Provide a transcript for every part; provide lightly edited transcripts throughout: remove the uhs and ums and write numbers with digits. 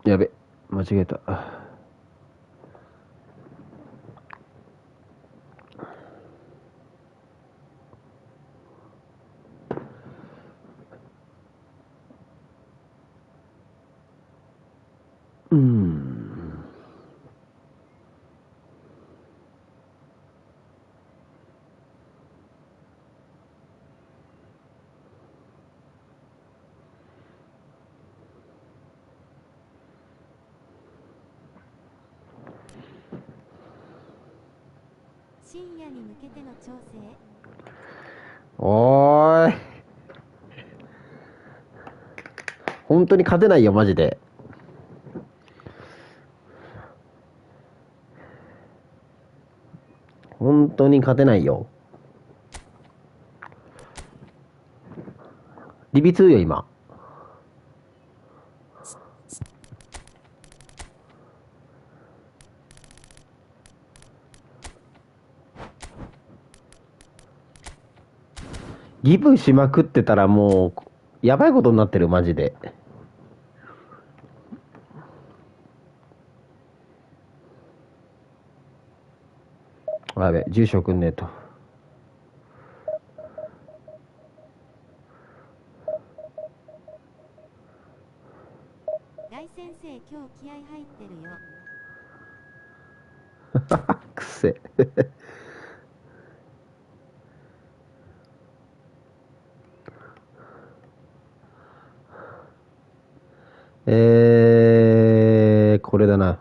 やべ、間違えた。深夜に向けての調整。おーい。本当に勝てないよ、マジで。本当に勝てないよ。リビ2よ、今。ギブしまくってたらもう、やばいことになってる、マジで。やべ、住所送んねえと。大先生、今日気合入ってるよ。くせ。これだな。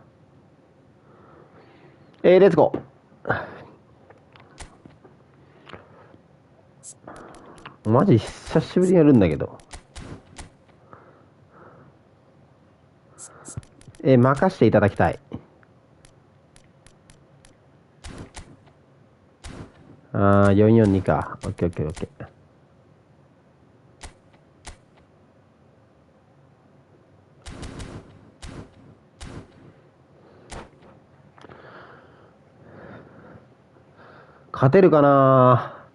レッツゴー。マジ久しぶりにやるんだけど。任していただきたい。442か。オッケーオッケーオッケー。勝てるかな。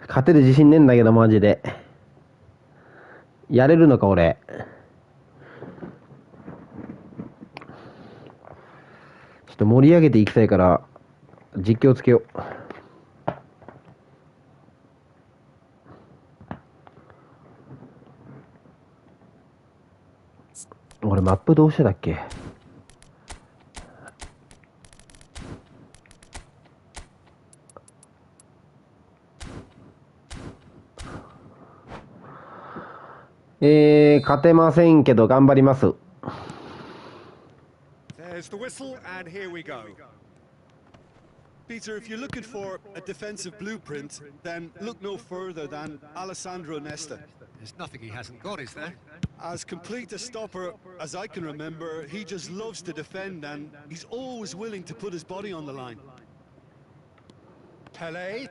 勝てる自信ねえんだけど、マジで。やれるのか、俺。ちょっと盛り上げていきたいから、実況つけよう。俺、マップどうしてだっけ。勝てませんけど頑張ります。There's the whistle, and here we go. Peter, if you're looking for a defensive blueprint, then look no further than Alessandro Nesta. There's nothing he hasn't got, is there? As complete a stopper as I can remember, he just loves to defend, and he's always willing to put his body on the line. Pele.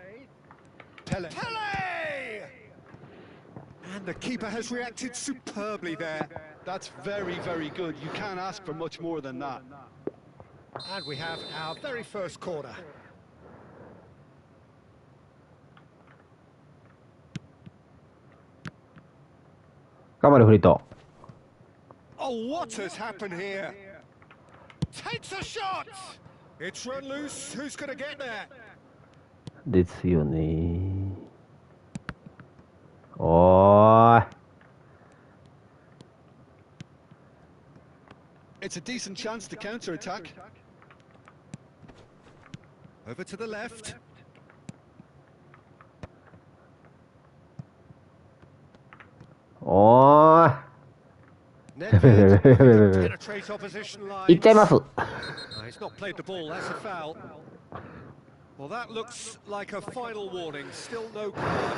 And the keeper has reacted superbly there. That's very, very good. You can't ask for much more than that. And we have our very first corner. Oh, what has happened here? Takes a shot. It's run loose. Who's going to get there? ですよね。おーい。It's a decent chance to counter-attack. Over to the left.おーい。 Nedved penetrate opposition いっちゃい lines. ます。 He's not played the ball. That's a foul. Well, that looks like a final warning. Still no card.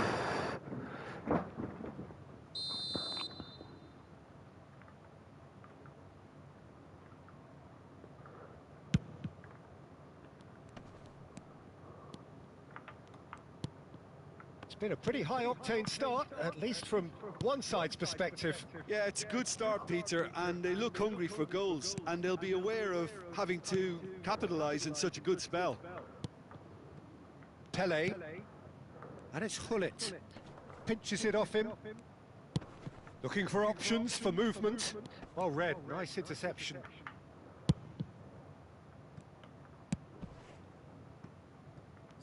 It's been a pretty high-octane start, at least from one side's perspective. Yeah, it's a good start, Peter, and they look hungry for goals, and they'll be aware of having to capitalise in such a good spell. Pele, and it's Hullet. Pinches it off him. Looking for options for movement. Well read, nice interception.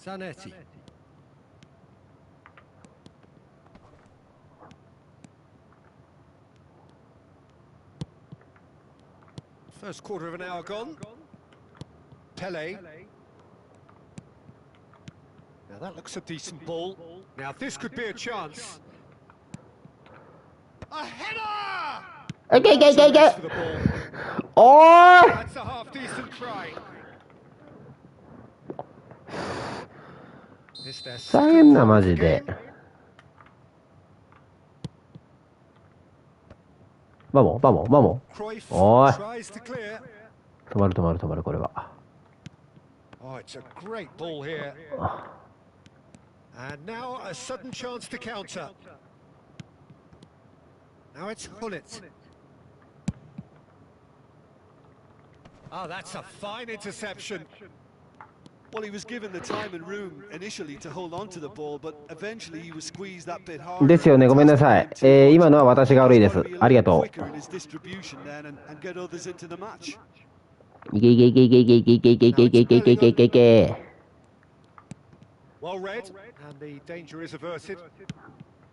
Zanetti. First quarter of an hour gone. Pele. Now that looks a decent ball. Now this could be a chance. A header! いけいけいけいけ Race for the ball. おーい That's a half-decent try. Is there ふざけんなマジで。バモバモバモ。 Cruyff おい tries to clear. 止まる止まる止まるこれは。 Oh, it's a great ball here. And now a sudden chance to counter. Now it's Hullet. Oh, that's a fine interception. Well, he was given the time and room initially to hold on to the ball, but eventually he was squeezed that bit harder. ですよね、ごめんなさい。今のは私が悪いです。ありがと Quicker in his distribution then and get others into the match. う。いけいけいけいけいけいけいけいけいけいけいけいけいけいけいけ。 Well read, and the danger is averted.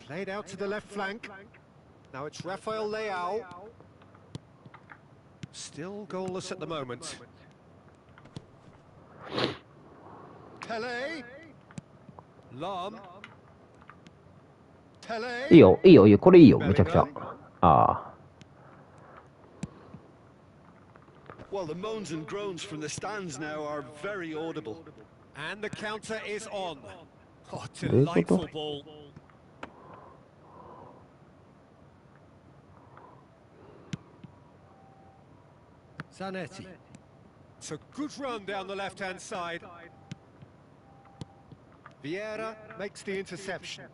Played out to the left flank. Now it's Rafael Leao. Still goalless at the moment. Pele. Lam. Pele. いいよいいよいいよ、これいいよ、めちゃくちゃ。ああ。 Well, the moans and groans from the stands now are very audible. And the counter is on. Oh, どういうこと delightful ball. Zanetti. It's a good run down the left-hand side. Vieira makes the interception.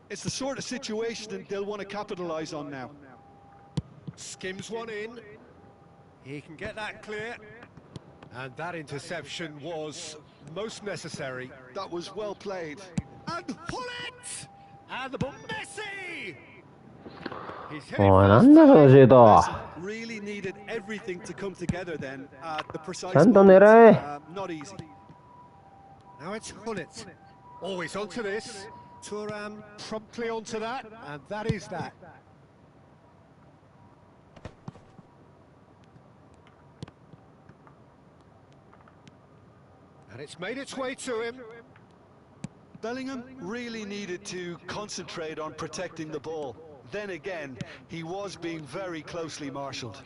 It's the sort of situation that they'll want to capitalise on now. Skims one in. He can get that clear. And that interception was most necessary. That was well played. And Hullet! And the ball, Messi! He's hit it おい、 fast なんだそのシュート。 Really needed everything to come together then at the precise ちゃんと moment. 狙え。 Not easy. Now it's Hullet. Always onto this. Thuram promptly onto that, and that is that. And it's made its way to him. Bellingham really needed to concentrate on protecting the ball. Then again, he was being very closely marshalled.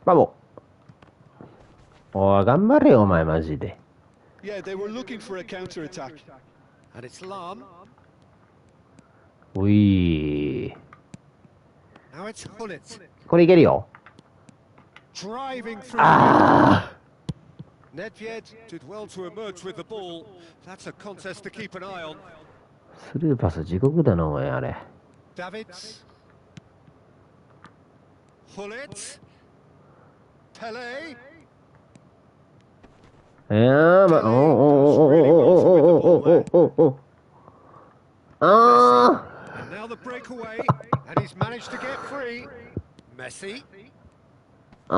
バモ。おい、頑張れよ、お前、マジで。 Yeah, they were looking for a counter-attack. And it's Lam. おい。 Now it's Hullet. これいけるよ。 Driving through. ああ。 Nedved did well to emerge with the ball. That's a contest to keep an eye on. スルーパス地獄だな、お前、あれ。 Davids. Hullet. Pele. ま、お。ああ。 And now the breakaway. And he's managed to get free. Messi. あ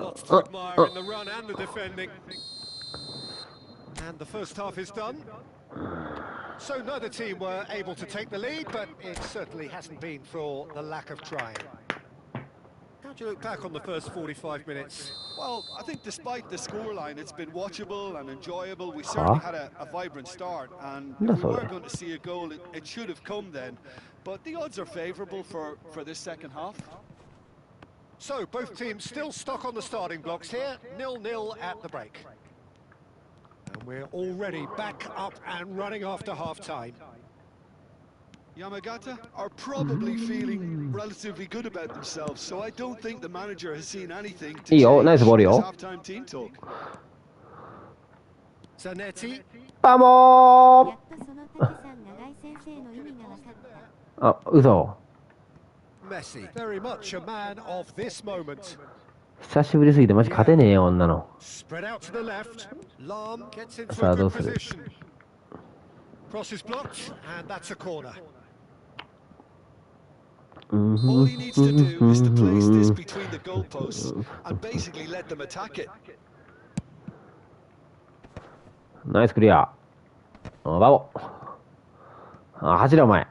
Lots to admire in the run and the defending. And the first half is done. So neither team were able to take the lead, but it certainly hasn't been for the lack of trying. How do you look back on the first 45 minutes? Well, I think despite the scoreline, it's been watchable and enjoyable. We certainly had a vibrant start, and if we were going to see a goal, it should have come then. But the odds are favourable for this second half. So both teams still stuck on the starting blocks here, 0-0 at the break. And we're already back up and running after half-time. Yamagata are probably feeling relatively good about themselves, so I don't think the manager has seen anything to change nice ball, his yo. half-time team talk. Zanetti. パモやっとそのたけさん長井先生の意味が分かった。ーあ、嘘。 Messi, very much a man of this moment. 久しぶりすぎてマジ勝てねえよ、女の。 Spread out to the left. Lam gets into さあ a どう good する？ position. Cross is blocked, and that's a corner. All he needs to do is to place this between the goalposts and basically let them attack it. ナイスクリア。あ、バボ。あ、走れお前。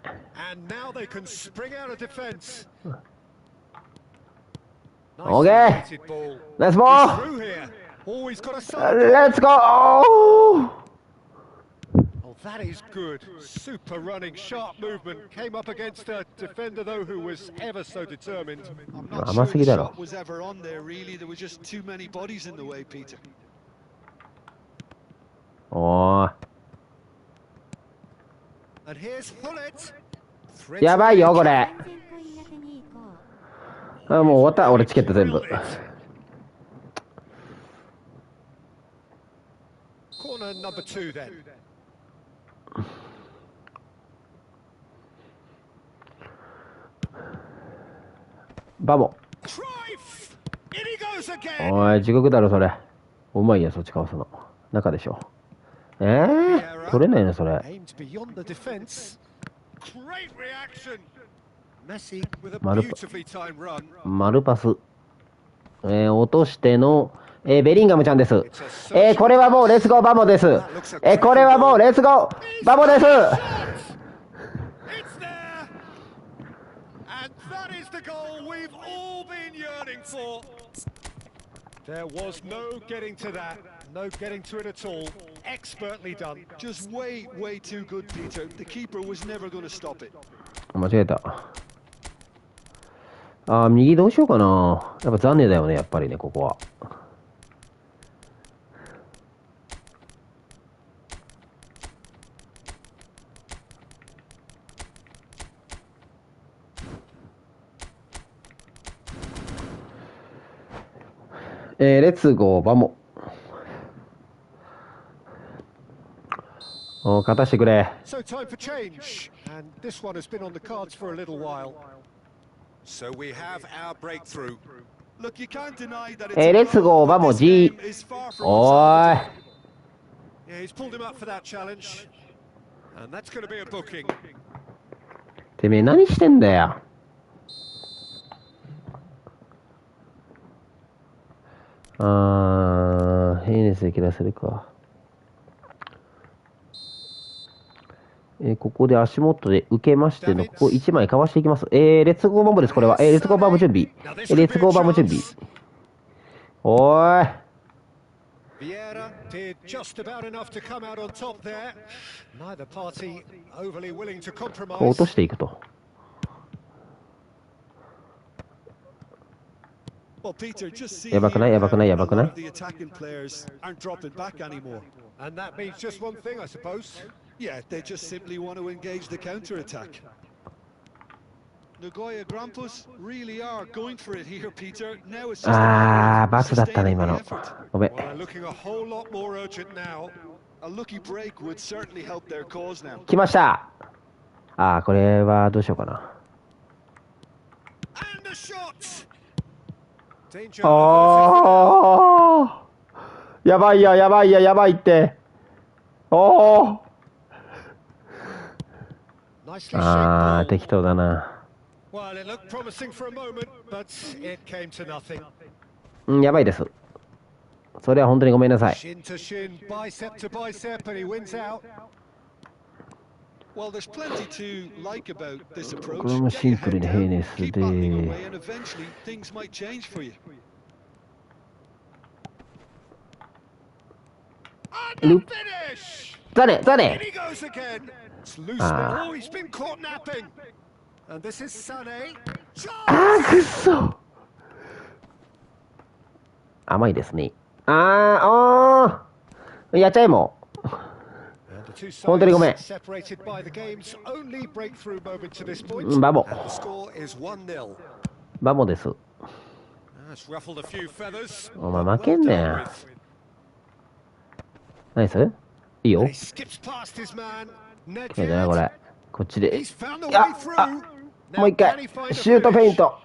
And now they can spring out of defence. Okay. Nice ball. Let's He's ball. through here. Oh, he's got a side. Let's go. Oh, that is good. Super running, sharp movement. Came up against a defender, though, who was ever so determined. I'm not 甘 sure すぎ the だろ。 shot was ever on there, really. There were just too many bodies in the way, Peter. おー And here's Hullet. やばいよこれ。安全ポイントに行こう。あ、もう終わった。俺チケット全部。 Corner number 2 then. バボ。 Cruyff! In he goes again! おい、地獄だろそれ。うまいや、そっちかわすの。中でしょ。取れないね、それ。 Aimed beyond the defence. Great reaction! Messi with a 丸 beautifully timed run. 丸パス。落としての、ベリンガムちゃんです。これはもうレッツゴーバモです。これはもうレッツゴーバモです。 It's there! And that is the goal we've all been yearning for. There was no getting to that, no getting to it at all. Expertly done. Just way too good, Peter. The keeper was never going to stop it. 間違えた。あー、右どうしようかな。やっぱ残念だよね、やっぱりね、ここは。レッツゴーバモ。勝たしてくれ。 So time for change, and this one has been on the cards for a little while. So we have our breakthrough. Look, you can't deny that it's レッツゴーバモ G。おーい。Yeah, he's pulled him up for that challenge, and that's going to be a booking. てめえ何してんだよ。ヘイネスで切らせるか。ここで足元で受けましての、ここ1枚かわしていきます。レッツゴーバムです、これは。レッツゴーバム準備。レッツゴーバム準備。おーい。Vieira did just about enough to come out on top there. Neither party overly willing to こう compromise. 落としていくと。Well, Peter, just see やばくないやばくないやばくない the attacking players aren't dropping back anymore. And that means just one thing, I suppose. Yeah, they just simply want to engage the counter-attack. Nagoya Grampus really are going for it here, Peter. Now it's just バスだったね、今の。ごめん。 Well, they're looking a whole lot more urgent now. A lucky break would certainly help their cause now. 来ました。これはどうしようかな。And the shot! Danger. やばいや、やばいや、やばいって。Nicely shaped ball. 適当だな。Well, it looked promising for a moment, but it came to nothing. やばいです。それは本当にごめんなさい。Shin to shin, bicep to bicep, and he wins out. Well, there's plenty to like about this approach. これもシンプルに平熱 Keep battling で。 away, and eventually things might change for you. ル Finish! ザネザ And ネ he goes again. It's loose. Ah. Oh, he's been caught napping. And this is Sané. あーくっそ甘いですね。あーやっちゃえもう。 And the two sides 本当にごめん。 separated by the game's only breakthrough moment to this point. バボ And the score is 1-0. バモです。 That's ruffled a few feathers. お前負けんねん。 Well dealt with. ナイスいいよ。 He skips past his man. いやじゃないこれ。こっちで。 He's found the いや way through. あ Now もう一 can 回 he find a シュートフェイン finish? ト。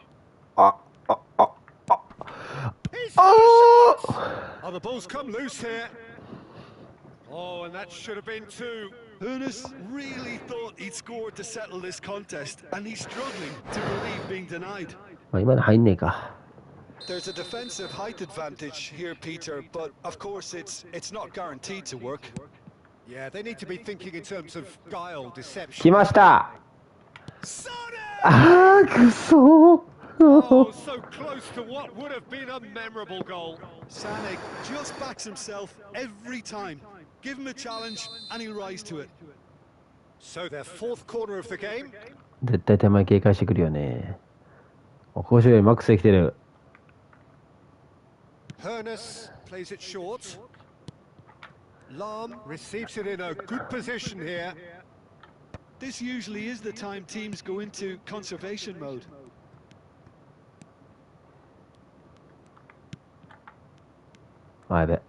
ああああ He's あ got a shot. Oh, the ball's come loose here. Oh, and that should have been two. Ernest really thought he'd scored to settle this contest, and he's struggling to believe being denied. まあ今の入んねえか。 There's a defensive height advantage here, Peter, but of course it's not guaranteed to work. Yeah, they need to be thinking in terms of guile, 来 deception. ました。 Sané! あーくそー。 Oh, so close to what would have been a memorable goal. Sané just backs himself every time. Give him a challenge, and he'll rise to it. So their fourth corner of the game. 絶対手前警戒してくるよね。お甲子園マックスできてる。 Hernus plays it short. Lam receives it in a good position here. This usually is the time teams go into conservation mode. あやべ。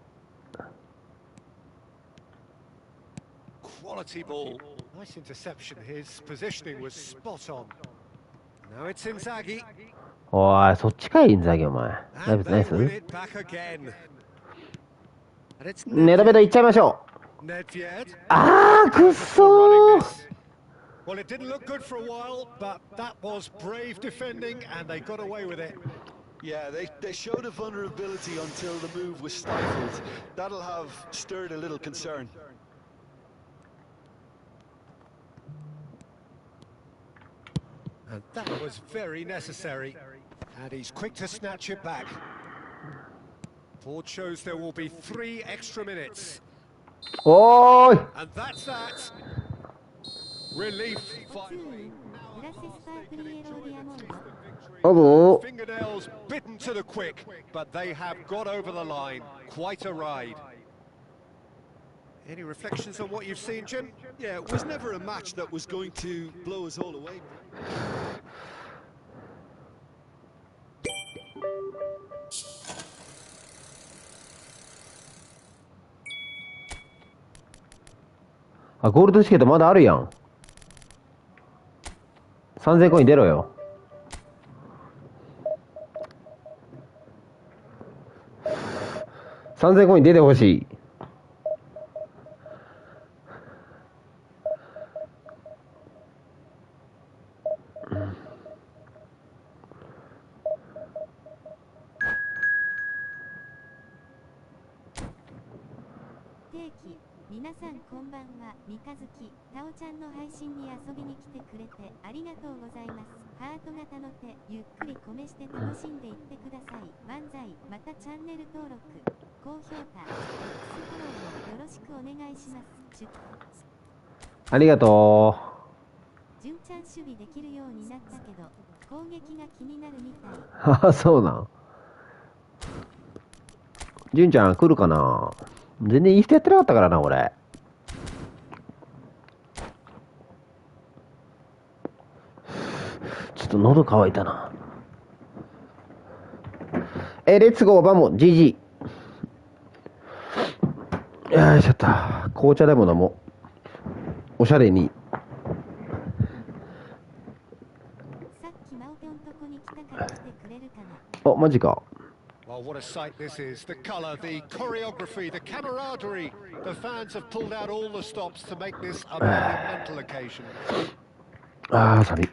Quality ball. Nice interception. His positioning was spot on. Now it's Inzaghi. おい、そっちかい、インザギお前。ナイ And スナ they イス。 win it back again. And it's ネタベタいっちゃいましょう。 Nedved. あーくっそ Running ー。 this. Well, it didn't look good for a while, but that was brave defending, and they got away with it. Yeah, they showed a vulnerability until the move was stifled. That'll have stirred a little concern. And that was very necessary. And he's quick to snatch it back. Ford shows there will be 3 extra minutes. おーい。 And that's that. Relief. グラセスパークリエローディアモンド。おぶ Fingernails bitten to the quick, but they have got over the line. Quite a ride. Any reflections on what you've seen, Jim? Yeah, it was never a match that was going to blow us all away. あ、ゴールドチケットまだあるやん。3000コイン出ろよ。3000コイン出てほしい。定期皆さんこんばんは。三日月タオちゃんの配信に遊びに来てくれてありがとうございます。ハート型の手ゆっくり込めして楽しんでいってください。万歳。またチャンネル登録高評価 X フォローもよろしくお願いします。ありがと純ちゃん守備できるようになったけど攻撃が気になるみたい。う。はは、そうなん。純ちゃん来るかな。全然いい人やってなかったからな、俺。ちょっと喉乾いたな。レッツゴーバモ GG。よいしょっと。紅茶でも飲もう。おしゃれに。さっきマオペンとこに来たから来てくれるかな。お、マジか。Well, what a sight this is. The colour, the choreography, the camaraderie. The fans have pulled out all the stops to make this a monumental occasion. あー、寒い。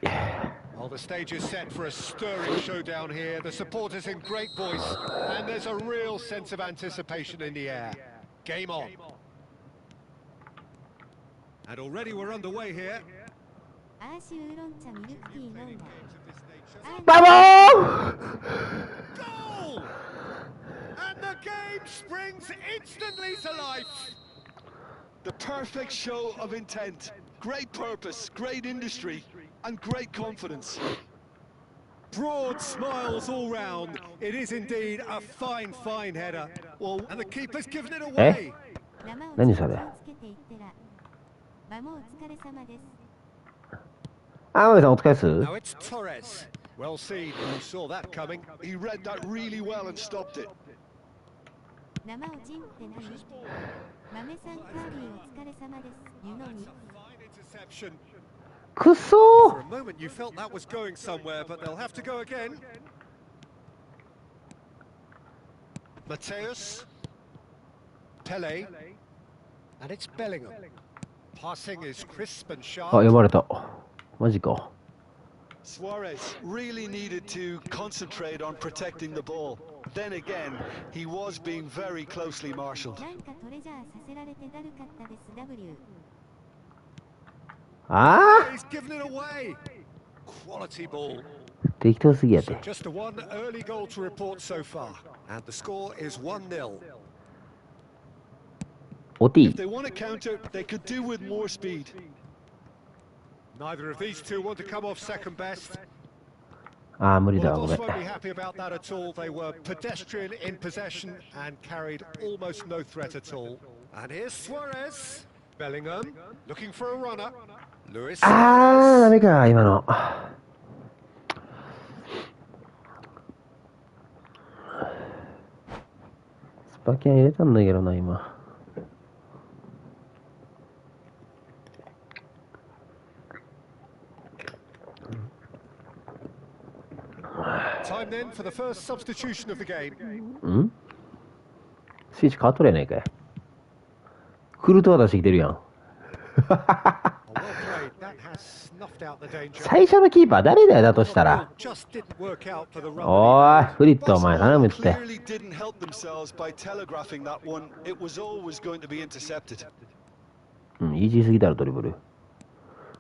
Well, Well, the stage is set for a stirring showdown here. The supporters in great voice, and there's a real sense of anticipation in the air. Game on. And already we're underway here. アーシュウーロン茶ミルクティー飲んだ。 ¡Vamos! Goal! And the game springs instantly to life. The perfect show of intent. Great purpose, great industry, and great confidence. Broad smiles all round. It is indeed a fine, fine header. Well, and the keeper's given it away. 何それ。気をつけていってら。マモお疲れ様です。あ、マミさんお疲れっす。 Now it's Torres. Well seen. You saw that coming. He read that really well and stopped it. 生おちんって何？豆さんカーリーお疲れ様です。湯飲み。 Fine interception. くそ For a moment you felt that was going somewhere, but they'll have to go again. Mateus. Pele. And it's Bellingham. Passing is crisp and あ、 sharp. 読まれた。マジか。 Suarez really needed to concentrate on protecting the ball. Then again, he was being very closely marshaled. なんかトレジャーさせられてだるかったです。W。あ He's given it away. Quality ball. あ適当すぎやて。 Just a one early goal to report so far. And the score is 1-0. おティ If they want to counter, they could do with more speed. Neither of these two want to come off second best. ああ、無理だ Well, わ、ご the め boss ん。 won't be happy about that at all. They were pedestrian in possession and carried almost no threat at all. And here's Suarez. Bellingham looking for a runner. Luis ああ、ダ Suarez. メか、今の。スパキャン入れたんだけどな、今。Time then for the first substitution of the game. んスイッチ変わっとるやないかい。クルトワ出してきてるやん。 Well played. That has snuffed out the danger. 最初のキーパー誰だよ、だとしたら。 Just didn't work out for the run. おい、フリット、お前、頼 Barcelona むって。 clearly didn't help themselves by telegraphing that one. It was always going to be intercepted. うん、イージーすぎだろ、ドリブル。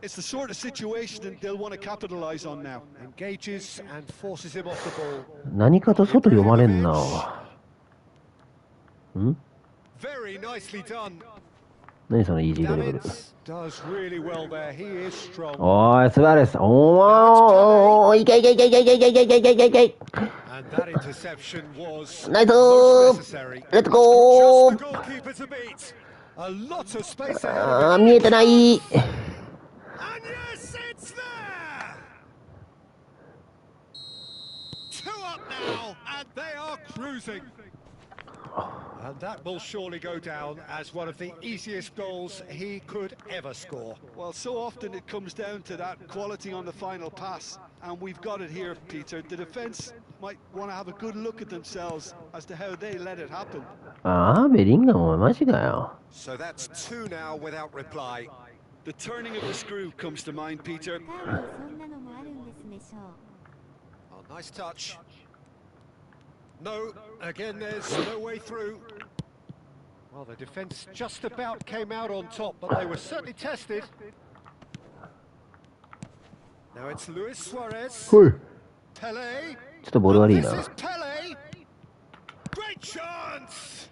It's the sort of situation that they'll want to capitalize on now. Engages and forces him off the ball. 何かと外読まれんな。ん Very nicely done. 何そのイージードリブル。 Davids does really well there. He is strong. おい、スバレス。おー、いけいけいけいけいけいけいけいけいけいけいけ。 And that interception was ナイス most necessary. レッツゴ Just ー the goalkeeper to beat. A lot of space あ ahead. ー、見えてない。 And yes, it's there. 2 up now, and they are cruising. And that will surely go down as one of the easiest goals he could ever score. Well, so often it comes down to that quality on the final pass, and we've got it here, Peter. The defence might want to have a good look at themselves as to how they let it happen. あー、ベリンガム、マジかよ。 So that's 2 now without reply. The turning of the screw comes to mind, Peter. カーリーそんなのもあるんですね、ショー。 Oh, nice touch. No, again there's no way through. Well, the defence just about came out on top, but they were certainly tested. Now it's Luis Suarez. ほい。 Pele. ちょっとボール悪い This な。 is Pele. Great chance.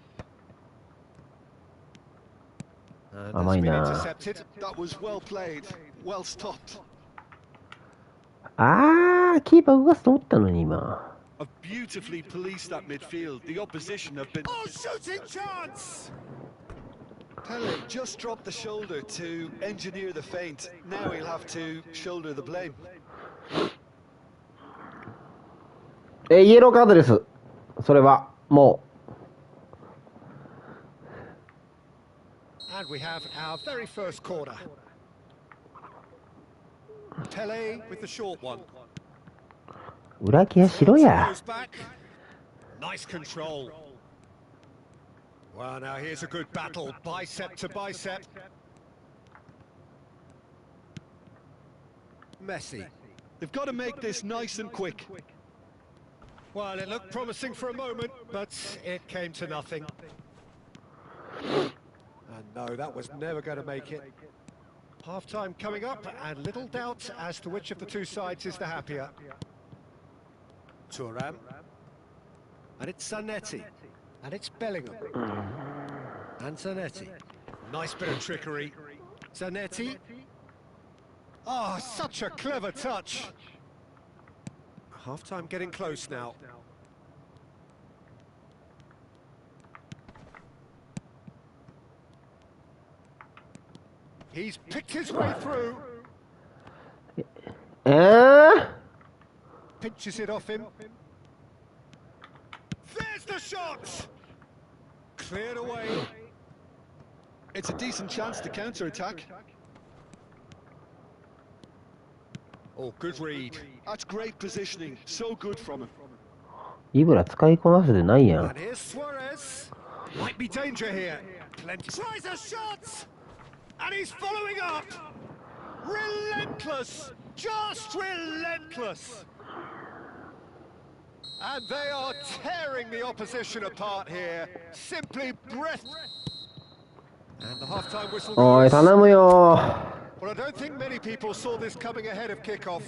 And that's Amai been na. intercepted. That was well played, well stopped. あー、キーパー動かすと思ったのに、今。 Have beautifully policed that midfield. The opposition have been... Oh, shooting chance. Pele just dropped the shoulder to engineer the feint. Now he'll have to shoulder the blame. イエローカードです。それは、も And we have our very first corner. Pele with the short one. う、裏ケアしろや。 Goes back. Nice control. Well, now here's a good battle, bicep to bicep. Messi. They've got to make this nice and quick. Well, it looked promising for a moment, but it came to nothing. And no, that was never going to make it. Half-time coming up, and little doubt as to which of the two sides is the happier. Thuram. And it's Zanetti. And it's Bellingham. And Zanetti. Nice bit of trickery. Zanetti. Oh, such a clever touch. Half-time getting close now. He's picked his way through. Pinches it off him. There's the shot! Cleared away. It's a decent chance to counter-attack. Oh, good read. That's great positioning. So good from him. イブラ使いこなせてないやん。 And here's Suarez. Might be danger here. Plenty. Tries a shot! And he's following up! Relentless! Just relentless! And they are tearing the opposition apart here. Simply breath. And the half-time whistle おい、 goes. 頼むよ。 Well, I don't think many people saw this coming ahead of kickoff.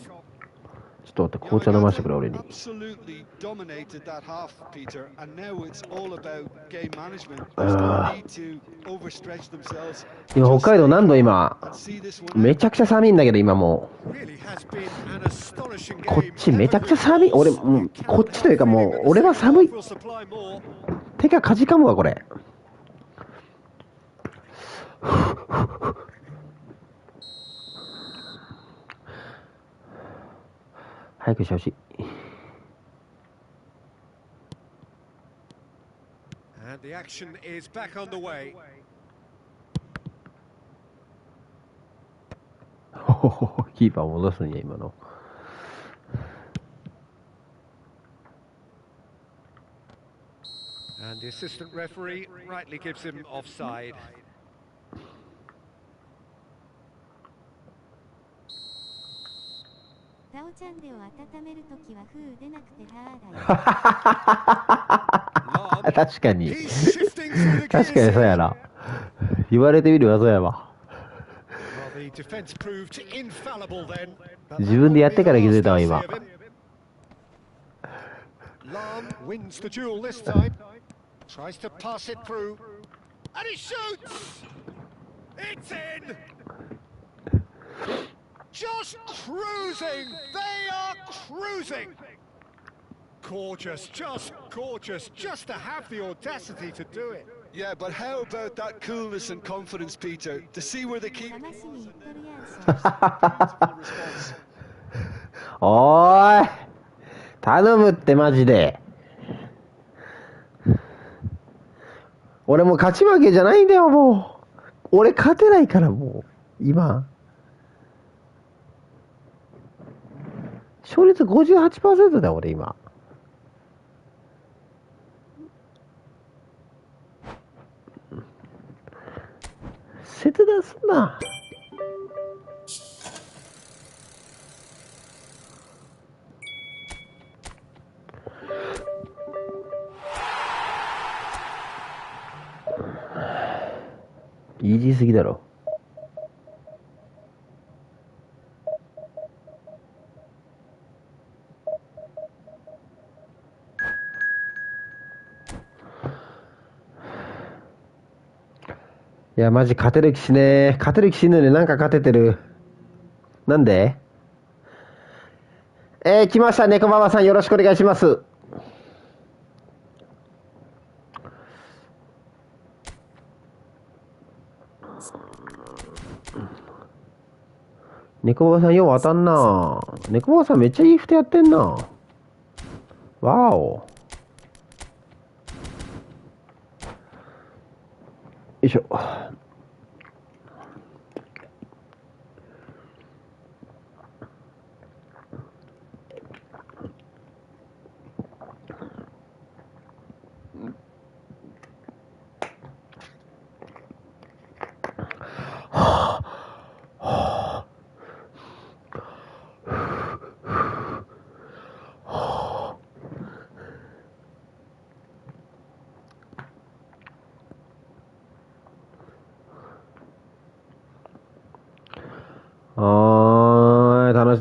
ちょっと待って、紅茶飲ましてくれ、俺に。 Absolutely dominated that half, Peter, and now it's all about game management. There's no need to overstretch themselves. 今、北海道何度今。 And see this one. めちゃくちゃ寒いんだけど、今も Really has been an astonishing う。こっ game. ちめちゃくちゃ寒い。俺、こっちというかもう、俺は寒い。 Will supply more. 手がかじかむわ、これ。早くしてほしい。 And the action is back on the way. キーパー戻すんや、今の。 And the assistant referee rightly gives him offside. タオチャンデを温めるときは風出なくてはーだよ。 Lam, 確かに。 he's shifting through the 確かにそうや gears. な。言われてみればそうやわ。 Well, the defense proved infallible then. But 自分でやってから気づいたわ、今。 Lam wins the duel this time. Tries to pass it through. And he shoots! It's in! Just cruising! They are cruising! Gorgeous, just to have the audacity to do it. Yeah, but how about that coolness and confidence, Peter, to see where they keep かましに言っとるやんし。 response. おーい。頼むってマジで。俺もう勝ち負けじゃないんだよ、もう。俺勝てないから、もう。今。勝率 58% だよ、俺今。切断すんな。イージーすぎだろ。いや、マジ勝てる気しねえ。勝てる気しんのになんか勝ててる。なんで？来ました。猫ママさんよろしくお願いします。猫ママさんよう当たんな。猫ママさんめっちゃいいふてやってんな。わお。よいしょ。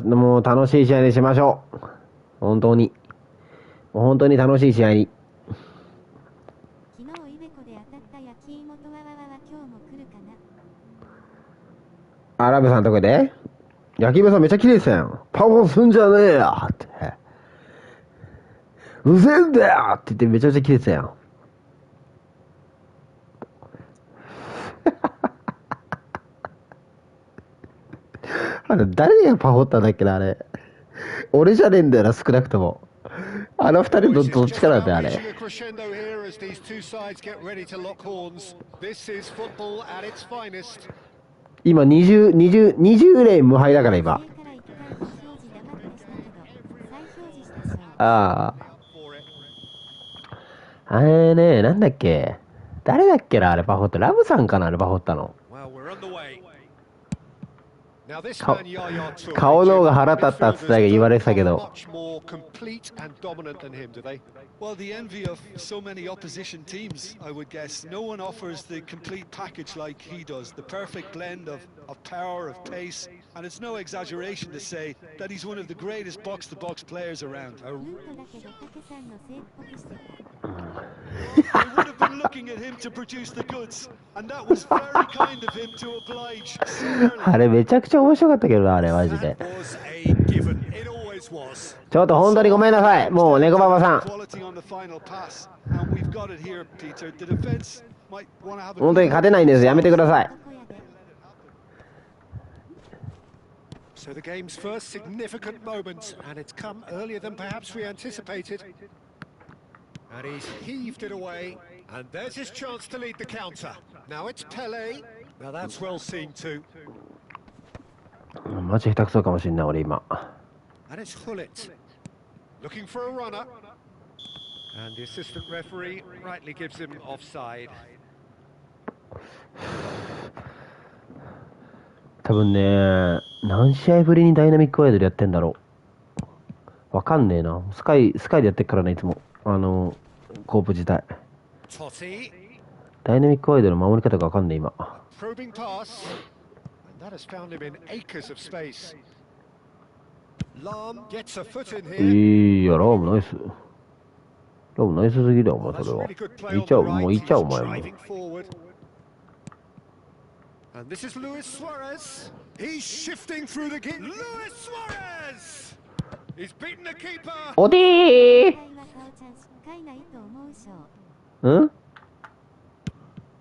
もう楽しい試合にしましょう。本当に。もう本当に楽しい試合に。昨日イベコで当たった焼き芋とわわわは今日も来るかな。アラブさんのとこで焼き芋さんめっちゃ綺麗ですよ。パフォーすんじゃねえよって。うぜえんだよって言ってめちゃめちゃ綺麗ですよ。誰がパフォったんだっけな、あれ。俺じゃねえんだよな、少なくとも。あの二人どっちかなんだよ、あれ。今20連無敗だから今。ああ。あれね、なんだっけ。誰だっけな、あれパフォった。ラブさんかな、あれパフォったの。顔の方が腹立ったって言われてたけど。Well, the envy of so many opposition teams, I would guess. No one offers the complete package like he does, the perfect blend of power, of pace, and it's no exaggeration to say that he's one of the greatest box-to-box players around. I would have been looking at him to produce the goods, and that was very kind of him to oblige so early. あれめちゃくちゃ面白かったけどな、あれマジで。ちょっと本当にごめんなさい。もう猫ババさん。本当に勝てないんです。やめてください。So the game's first significant moment, and it's come earlier than perhaps we anticipated. And he's heaved it away, and there's his chance to lead the counter. Now it's Pele. Now that's well seen too. マジ下手くそかもしれんない俺今。And it's Hullet looking for a runner, and the assistant referee rightly gives him offside. 多分ね、何試合ぶりにダイナミックワイドでやってんだろう。わかんねえな。スカイでやってっからね、いつも。コープ自体。ダイナミックワイドの守り方がわかんねえ今。Probing pass, and that has found him in acres of space. Lam gets a foot in here. いや、ラームナイス。ラームナイスすぎだよ、お前それは。いっちゃう、もういっちゃう、お前も。And this is Luis Suarez. He's shifting through the kit. Luis Suarez! He's beaten the keeper. おでーん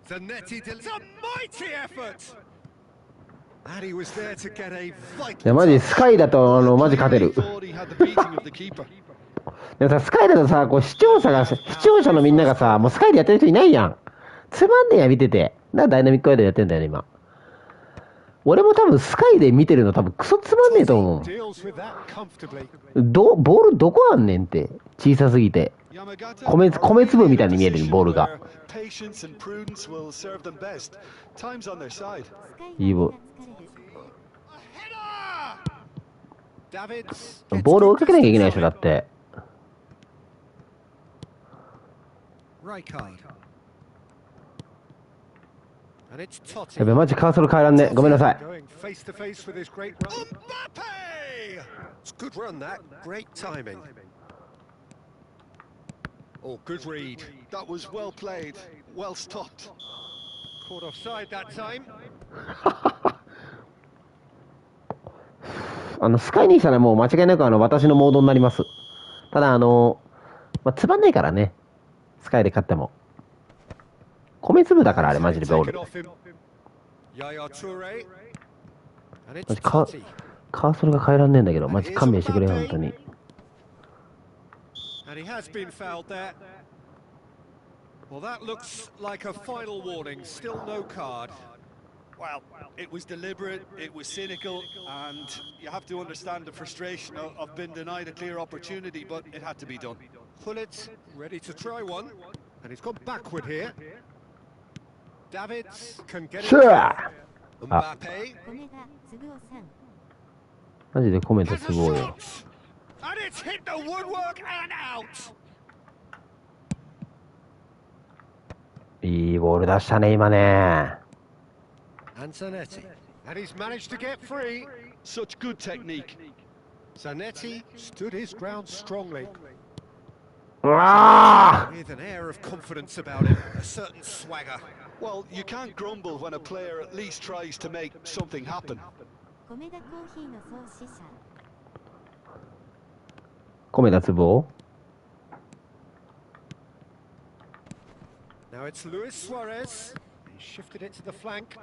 Zanetti did a mighty effort. And he was there to get a い vital. や、マジスカイだと、マジ勝てる。でもさ、スカイだとさ、こう視聴者のみんながさ、もうスカイでやってる人いないやん。つまんねえや、見てて。なんかダイナミックワイドやってんだよね、今。俺も多分スカイで見てるの多分クソつまんねえと思う。ボールどこあんねんって。小さすぎて。米粒みたいに見えるボールが。いいボール。ボール追いかけなきゃいけないでしょ、だって。やべ、マジカーソル変えらんね。ごめんなさい。Oh, good read. That was well played, well stopped. Caught offside that time. スカイにしたらもう間違いなく私のモードになります。ただつまんないからね。スカイで勝っても。米粒だからあれマジでボール。マジカーソルが変えらんねえんだけど、マジ勘弁してくれよ、本当に。And he has been fouled there. Well, that looks like a final warning. Still no card. Well, it was deliberate, it was cynical, and you have to understand the frustration of being denied a clear opportunity, but it had to be done. Hullet ready to try one, and he's gone backward here. Davids can get it. Mbappe. マジでコメントすごいよ。And it's hit the woodwork and out. いいボール出したね、今ね。And Zanetti. And he's managed to get free. Such good technique. Zanetti stood his ground strongly. うわ With an air of confidence about him, a certain swagger. Well, you can't grumble when a player at least tries to make something happen. 米田コーヒーの創始者。米田壺 Now it's Luis Suarez. He shifted it to the flank.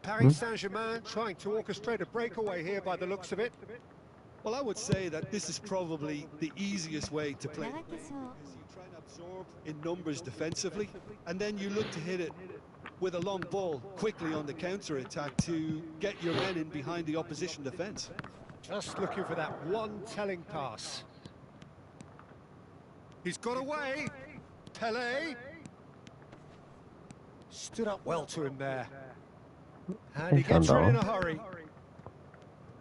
Paris Saint-Germain trying to orchestrate a breakaway here by the looks of it. Well, I would say that this is probably the easiest way to play. 名分け賞。 You try and absorb in numbers defensively, and then you look to hit it with a long ball quickly on the counter-attack to get your men in behind the opposition defence. Just looking for that one telling pass. He's got away. Pele stood up well to him there. And he gets rid in a hurry.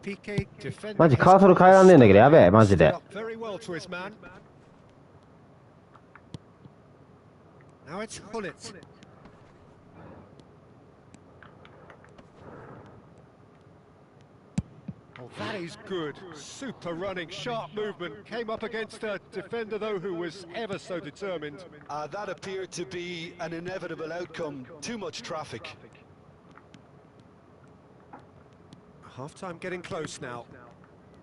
PK defending. マジカーソル変えらんねえんだけどやべえマジで Stood up very well to his man. Now it's Hullet. Oh, that is good. Super running, sharp movement. Came up against a defender, though, who was ever so determined. That appeared to be an inevitable outcome. Too much traffic. Half-time getting close now.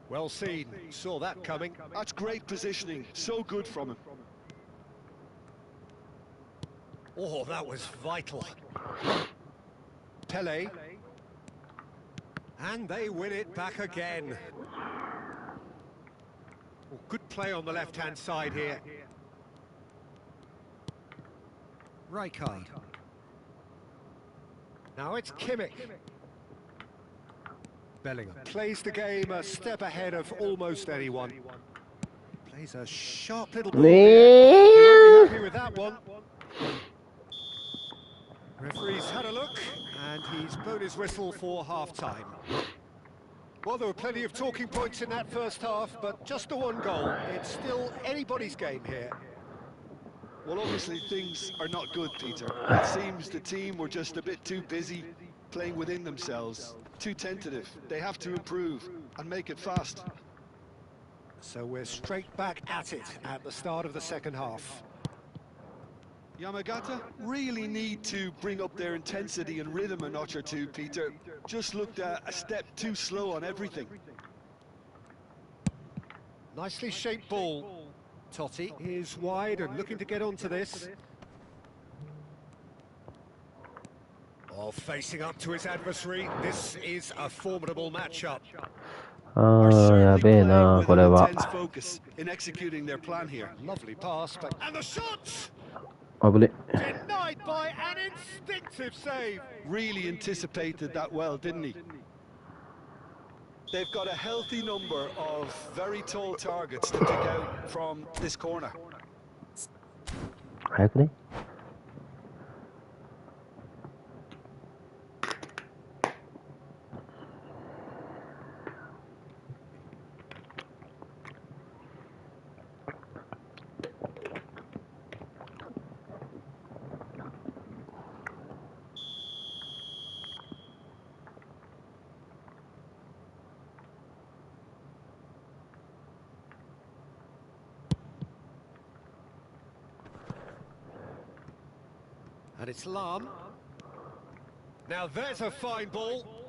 Well seen. Saw that coming. That's great positioning. So good from him. Oh, that was vital. Pele. And they win it back again. Oh, good play on the left-hand side here. Rijkaard. Now it's Kimmich. Bellingham plays the game a step ahead of almost anyone. Plays a sharp little ball. Here. Happy with that one. Referee's had a look, and he's blown his whistle for half-time. Well, there were plenty of talking points in that first half, but just the one goal. It's still anybody's game here. Well, obviously things are not good, Peter. It seems the team were just a bit too busy playing within themselves. Too tentative. They have to improve and make it fast. So we're straight back at it at the start of the second half. Yamagata really need to bring up their intensity and rhythm a notch or two, Peter. Just looked a step too slow on everything. Nicely shaped ball. Totti is wide and looking to get onto this. Oh, facing up to his adversary. This is a formidable matchup. あーやべえなこれは Focus in executing their plan here. Lovely pass, but and the shot 危ね denied by an instinctive save. Really anticipated that well, didn't he? They've got a healthy number of very tall targets to pick out from this corner. 早くね And it's Lam. Now there's a fine ball.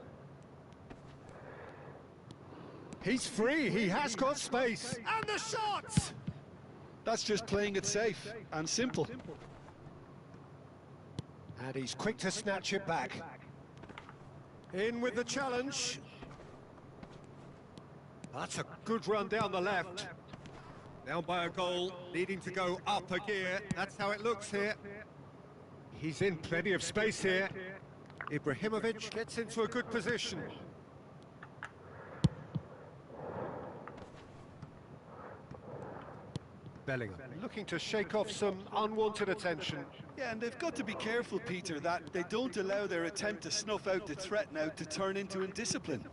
He's free, he has got space. And the shot! That's just playing it safe and simple. And he's quick to snatch it back. In with the challenge. That's a good run down the left. Down by a goal, needing to go up a gear. That's how it looks here. He's in plenty of space here. Ibrahimovic gets into a good position. Bellingham looking to shake off some unwanted attention. Yeah, and they've got to be careful, Peter, that they don't allow their attempt to snuff out the threat now to turn into indiscipline.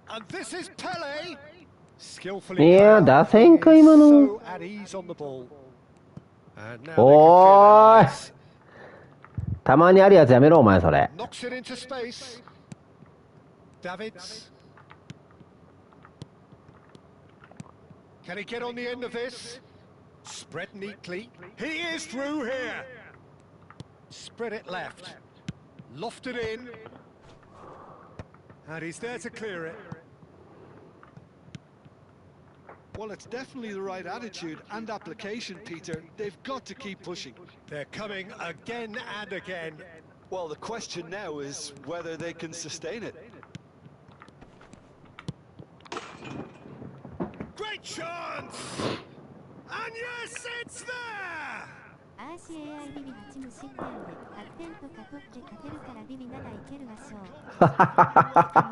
And this is Pele! Skillfully いや打線か今の so at ease on the ball. And now お they ー can いたまにあるやつやめろお前それ knocks it into space. Davids Can he get on the end of this? Spread neatly. He is through here. Spread it left. Lofted in. And he's there to clear it. Well, it's definitely the right attitude and application, Peter. They've got to keep pushing. They're coming again and again. Well, the question now is whether they can sustain it. Great chance! And yes, it's there! アーシ AI ビビ8無失点で8点とか取って勝てるからビビ7いけるわしょう。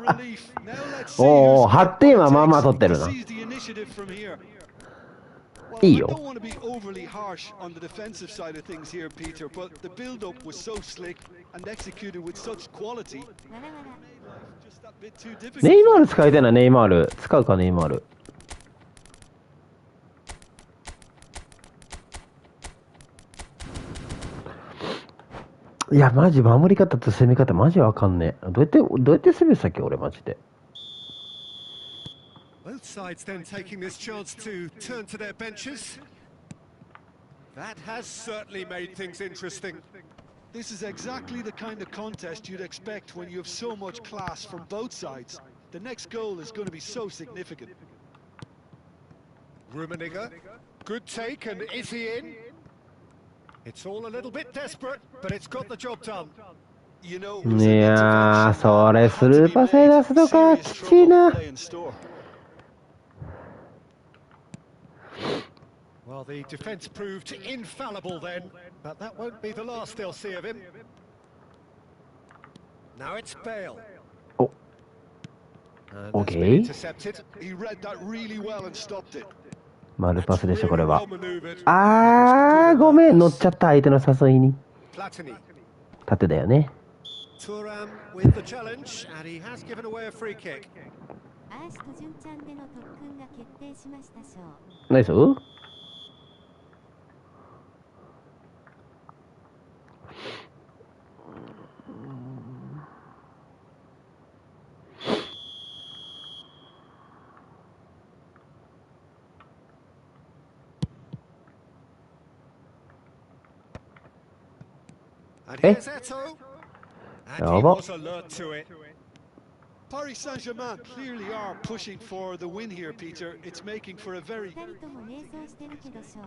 Relief. Now let's see おお、 who's 8点はまあまあ取ってるな。 seize the initiative from here. Well, いい I よ。 don't want to be overly harsh on the defensive side of things here, Peter, but the build-up was so slick and executed with such quality. わらわら。 Just that bit too difficult. ネイマール使いたいな、ネイマール。使うか、ネイマール。いや、マジ、守り方と攻め方、マジわかんねえ。どうやって攻めてたっけ、俺、マジで。Both sides then taking this chance to turn to their benches. That has certainly made things interesting. This is exactly the kind of contest you'd expect when you have so much class from both sides. The next goal is going to be so significant. Rummenigge, good take, and is he in? It's all a little bit desperate, but it's got the job done. You know, いやー、それスルーパスで出すのか、きちいな。 Well, the defence proved infallible then, but that won't be the last they'll see of him. Now it's Bale. Oh. And that's been Okay. intercepted. He read that really well and stopped it. 丸パスでしょ、これ Really は well。manoeuvred. あー、ごめん、乗っちゃった、相手の誘いに。 Platini. 縦だよね。Thuram with the challenge, and he has given away a free kick. アーシと純ちゃんでの特訓が決定しましたしょう。ナイス。And Eh? here's Eto'o. And he Bravo. was alert to it. Paris Saint-Germain clearly are pushing for the win here, Peter. It's making for a very... 二人とも迷走してるけどしょ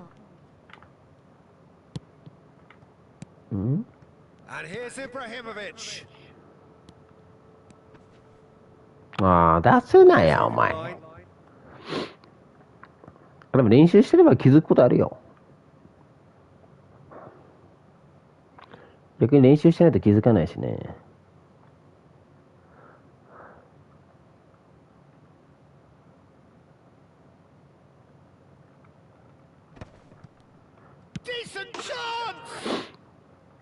う。ん And here's Ibrahimovic. あー、出すなや、お前。でも練習してれば気づくことあるよ。逆に練習してないと気づかないしね。Decent chance!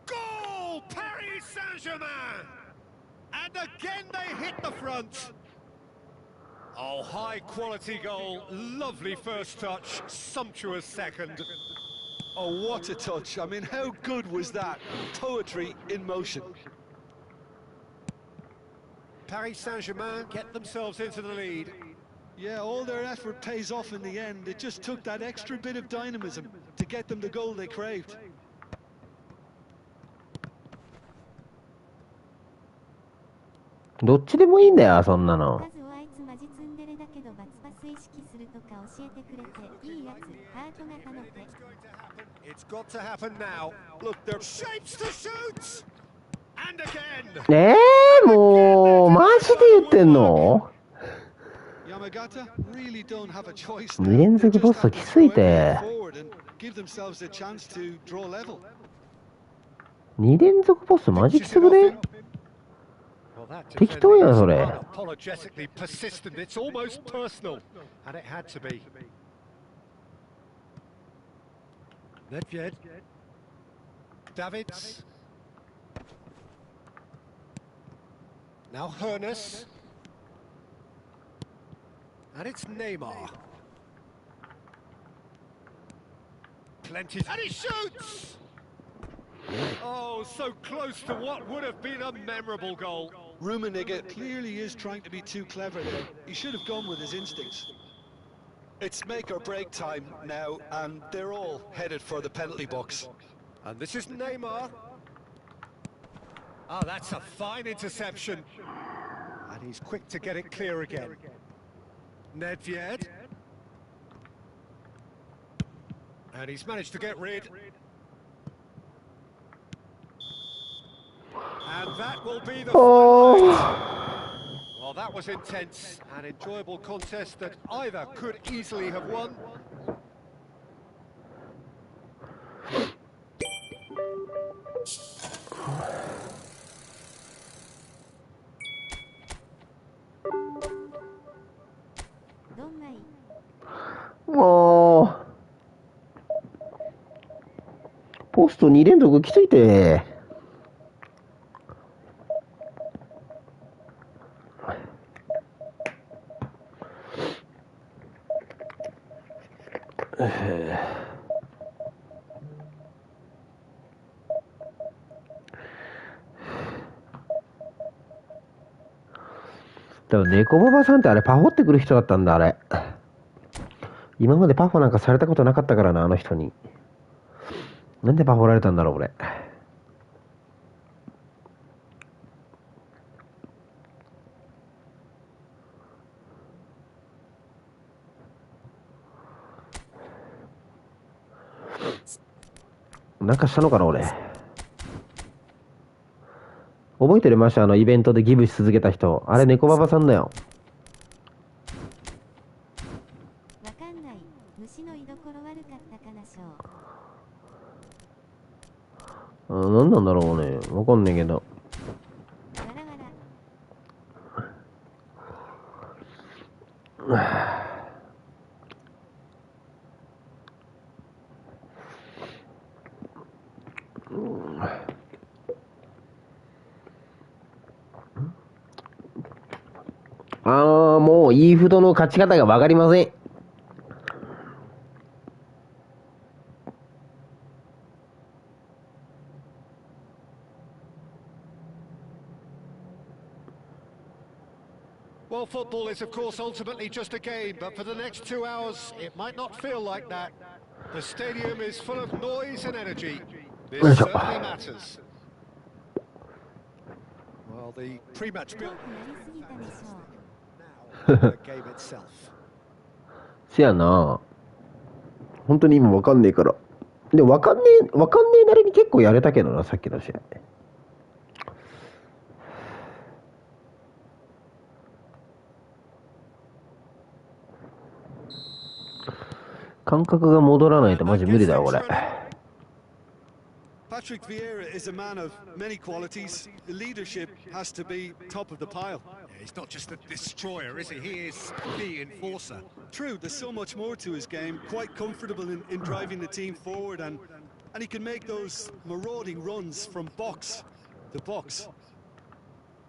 Goal! Paris Saint-Germain! And again they hit the front. Oh, high quality goal. Lovely first touch. Sumptuous second. Oh, what a touch. I mean, how good was that? Poetry in motion. Paris Saint-Germain get themselves into the lead. Yeah, all their effort pays off in the end. It just took that extra bit of dynamism to get them the goal they craved. どっちでもいいんだよ、そんなの。カズをあいつマジツンデレだけどバツパス意識するとか教えてくれていいやつハート型の手 It's got to happen now. Look, there are shapes to shoot! And again! もう、マジで言ってんの Yamagata really don't have a choice 2連 now. 続 They ポ just スト have き to すぎ throw て。 everything forward and give themselves a chance to draw level. 2連続ポストマジきつくね 適当やん、それ。 Unapologetically persistent. It's almost personal. And it had to be. Nedved. Davids. Now Hernus. And it's Neymar. Plenty. And he shoots! Oh, so close to what would have been a memorable goal. Rummenigge clearly is trying to be too clever there. He should have gone with his instincts. It's make or break time now, and they're all headed for the penalty box. And this is Neymar. Oh, that's a fine interception. And he's quick to get it clear again. Nedved. And he's managed to get rid. And that will be the final eight. Well, that was intense, an enjoyable contest that either could easily have won.もうポスト2連続きついて。でも猫ババさんってあれパフォってくる人だったんだ、あれ。今までパフォなんかされたことなかったからな、あの人に。なんでパフォられたんだろう、俺。なんかしたのかな、俺。覚えてました、イベントでギブし続けた人。あれ、猫ババさんだよ。わかんない。虫の居所悪かったかな、しょう。なんなんだろうね。わかんねえけど。わらわら。もうイーフトの勝ち方がわかりません。Well, football is, of course, ultimately just a game, but for the next 2 hours, it might not feel like that. The stadium is full of noise and energy. This certainly matters. Well, the pre-match build now the game itself. せやな。本当に今わかんねえから。でもわかんねえなりに結構やれたけどな、さっきの試合。感覚が戻らないとマジ無理だよ、これ。Patrick Vieira is a man of many qualities. Leadership has to be top of the pile. Yeah, he's not just a destroyer, is he? He is the enforcer. True, there's so much more to his game. Quite comfortable in driving the team forward, and he can make those marauding runs from box to box.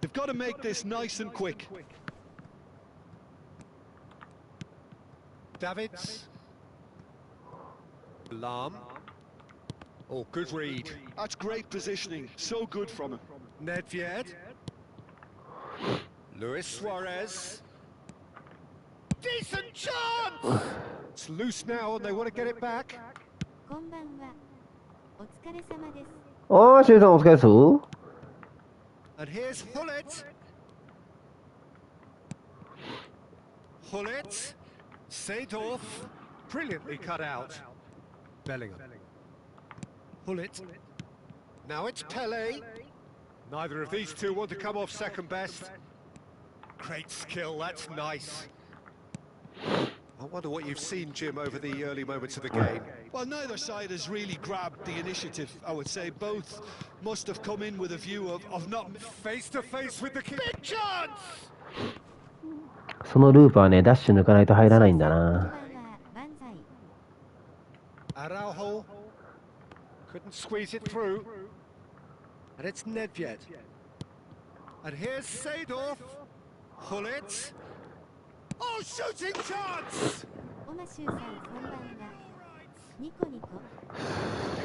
They've got to make this nice and quick. Davids. Lam. Oh, good read. That's great positioning. So good from him. Nedved. Luis Suarez. Decent chance! It's loose now and they want to get it back. こんばんは。お疲れ様です。シュウさんお疲れっす。 And here's Hullet. Hullet. Seedorf. Brilliantly cut out. Bellingham. Hullet. Now it's Pele. Neither of these two want to come off second best. Great skill, that's nice. I wonder what you've seen, Jim, over the early moments of the game. Well, neither side has really grabbed the initiative, I would say. Both must have come in with a view of not... Face to face with the big chance! そのループはね、ダッシュ抜かないと入らないんだな。Araujo couldn't squeeze it through. And it's Nedved. And here's Seedorf. Hullet. Oh, shooting chance! Give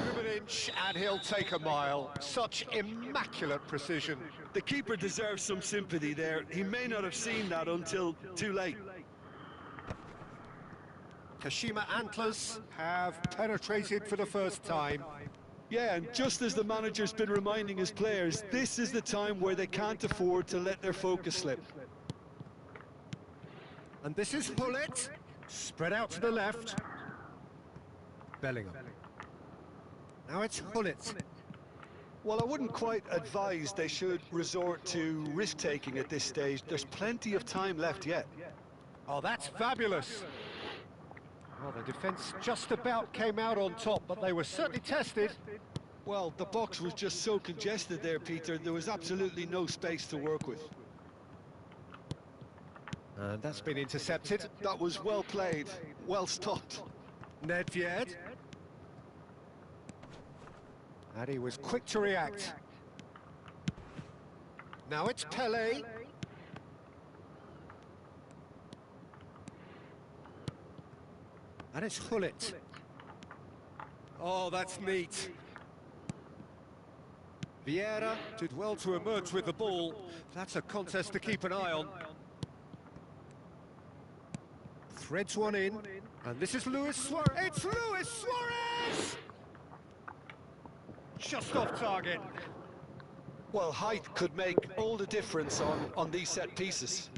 him an inch and he'll take a mile. Such immaculate precision. The keeper deserves some sympathy there. He may not have seen that until too late. Kashima Antlers have penetrated for the first time. Yeah, and just as the manager's been reminding his players, this is the time where they can't afford to let their focus slip. And this is Hullet, spread out to the left. Bellingham. Now it's Hullet. Well, I wouldn't quite advise they should resort to risk-taking at this stage. There's plenty of time left yet. Oh, that's fabulous. Well, the defence just about came out on top, but they were certainly tested. Well, the box was just so congested there, Peter. There was absolutely no space to work with. And that's been intercepted. That was well played, well stopped. Nedved. And he was quick to react. Now it's Pele. And it's Hullet. Oh, that's neat. Vieira did well to emerge with the ball. That's a contest to keep an eye on. Threads one in. And this is Luis Suarez. It's Luis Suarez! Just off target. Well, height could make all the difference on these set pieces.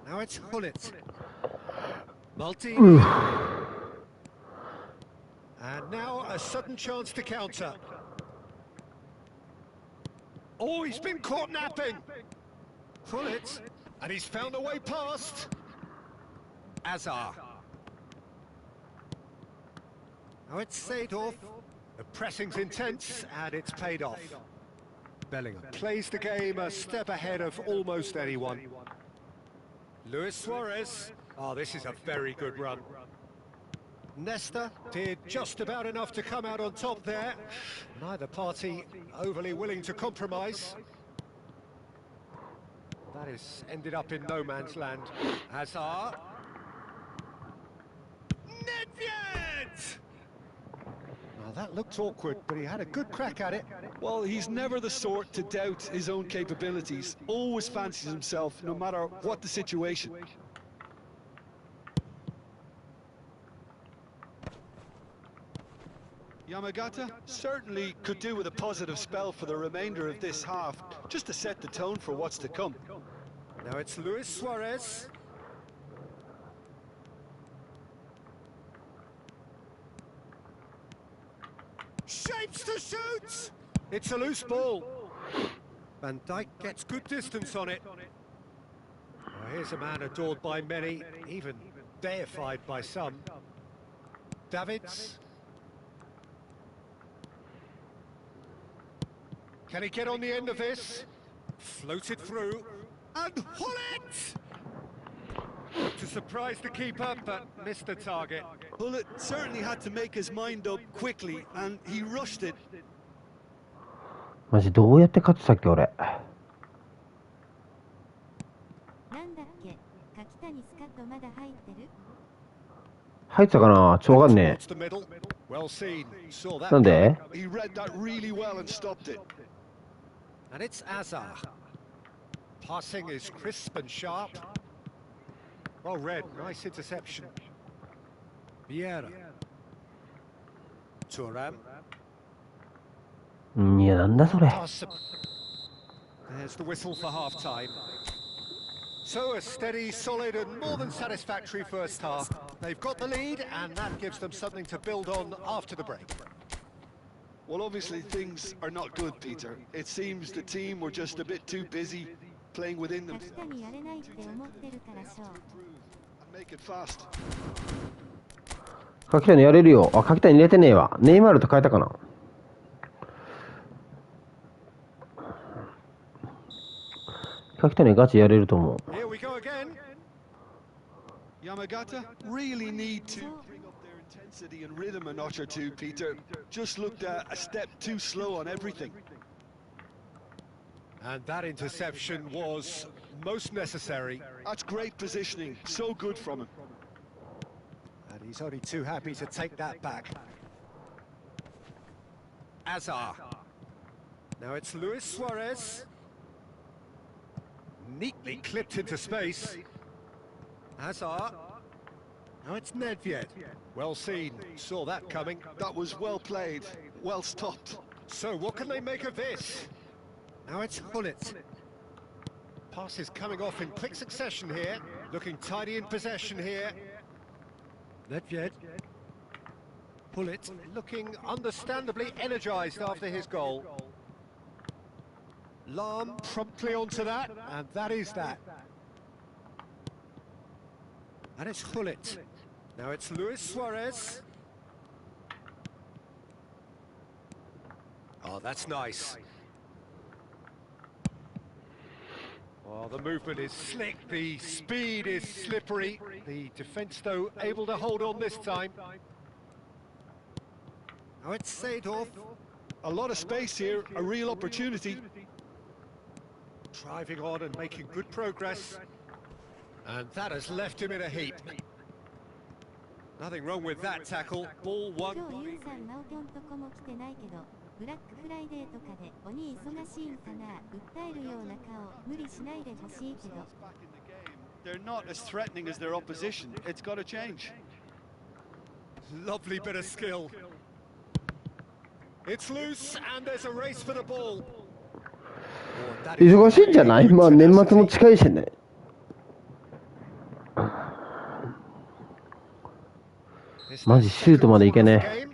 Now it's Hullet. Multi. And now a sudden chance to counter. Oh, he's been caught napping. Hullet. And he's found a way past. Azar. Now it's Seedorf. The pressing's intense, and it's paid off. Bellingham plays the game a step ahead of almost anyone. Luis Suarez. Oh, this is a very good run. Nesta did just about enough to come out on top there. Neither party overly willing to compromise. That has ended up in no man's land. Hazard. Nedved! Now that looked awkward, but he had a good crack at it. Well, he's never the sort to doubt his own capabilities. Always fancies himself, no matter what the situation. Yamagata certainly could do with a positive spell for the remainder of this half, just to set the tone for what's to come. Now it's Luis Suarez. Shapes to shoot! It's a loose ball. Van Dijk gets good distance on it. Oh, here's a man adored by many, even deified by some. Davids. Can he get on the end of this? Floated through. And Hullet! To surprise the keeper, but missed the target. Bullet certainly had to make his mind up quickly, and he rushed it. マジどうやって勝ってたっけ俺。なんだっけ、柿谷スカットまだ入ってる？入ってたかな？ちょっとわかんねえ。なんで？ He read that really well and stopped it. And it's Azar. Passing is crisp and sharp. Well read, nice interception. Vieira. Thuram. いや、なんだそれ。 There's the whistle for half-time. So a steady, solid and more than satisfactory first half. They've got the lead and that gives them something to build on after the break. Well, obviously things are not good, Peter. It seems the team were just a bit too busy playing within them. 柿谷やれないって思ってるからそう。And make it fast. 柿谷やれるよ。あ、柿谷入れてねえわ。ネイマールと変えたかな。柿谷ガチやれると思う。 Here we go again. Yamagata really need to bring up their intensity and rhythm a notch or two, Peter. Just looked a step too slow on everything. And that interception was most necessary. That's great positioning, so good from him. And he's only too happy to take that back. Azar. Now it's Luis Suarez. Neatly clipped into space. Hazard. Now it's Nedved. Well seen. Saw that coming. That was well played. Well stopped. So what can they make of this? Now it's Hullet. Passes coming off in quick succession here. Looking tidy in possession here. Nedved. Hullet looking understandably energised after his goal. Lahm promptly onto that, and that is that. And it's Hullet. Now it's Luis Suarez. Oh, that's nice. Oh, the movement is slick, the speed is slippery. The defence, though, able to hold on this time. Now it's Seedorf. A lot of space here, a real opportunity. Driving on and making good progress. And that has left him in a heap. Nothing wrong with that tackle. Ball one. 今日ユンさんマオピョンとこも来てないけど、ブラックフライデーとかで鬼忙しいんかな、訴えるような顔、無理しないでほしいけど。They're not as threatening as their opposition. It's got to change. Lovely bit of skill. It's loose and there's a race for the ball. 忙しいんじゃない？まあ年末も近いしね。マジシュートまでいけねえ。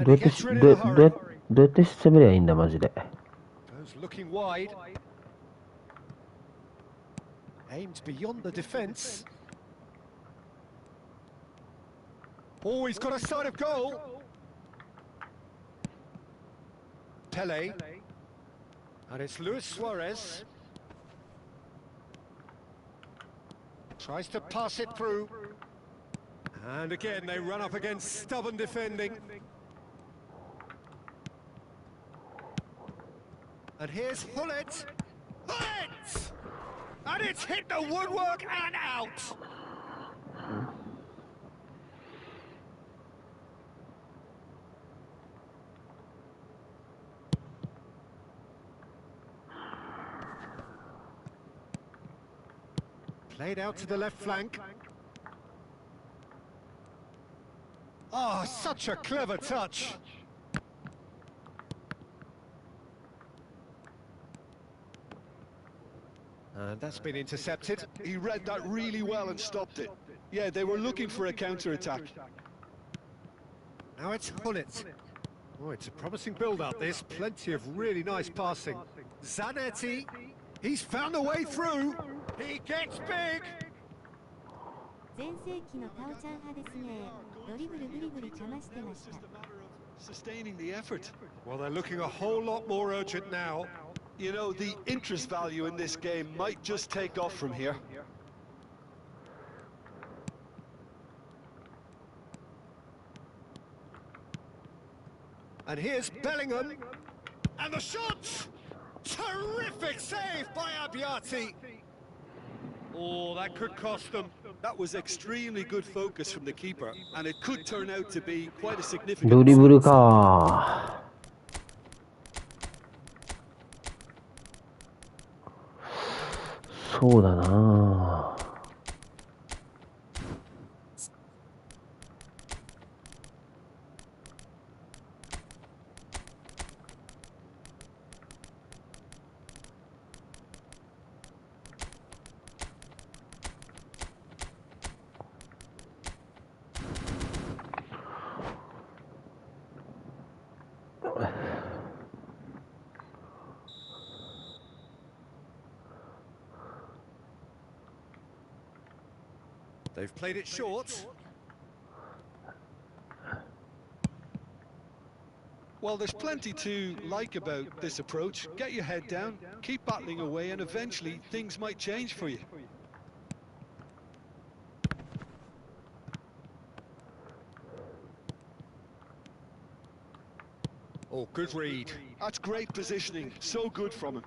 どうやって攻めりゃいいんだマジで。Looking wide. Aimed beyond the defence. Oh, he's got a sight of goal. Pele. And it's Luis Suarez. Tries to pass it through. And again, they run up against stubborn defending. And here's Hullet. Hullet! And it's hit the woodwork and out. Played out to the left flank. Oh, such a clever touch. And that's been intercepted. He read that really well and stopped it. Yeah, they were looking for a counter-attack. Now it's Hullet. Oh, it's a promising build-up, this. Plenty of really nice passing. Zanetti, he's found a way through. He gets big. 全盛期のタオちゃん派ですね。ドリブルグリグリかましてました。Sustaining the effort. Well, they're looking a whole lot more urgent now. You know, the interest value in this game might just take off from here. And here's Bellingham. And the shot! Terrific save by Abbiati. Oh, that could cost them. That was extremely good focus from the keeper, and it could turn out to be quite a significant... ドリブルか。そうだな。They've played it short. Well, there's plenty to like about this approach. Get your head down, keep battling away, and eventually things might change for you. Oh, good read. That's great positioning, so good from him.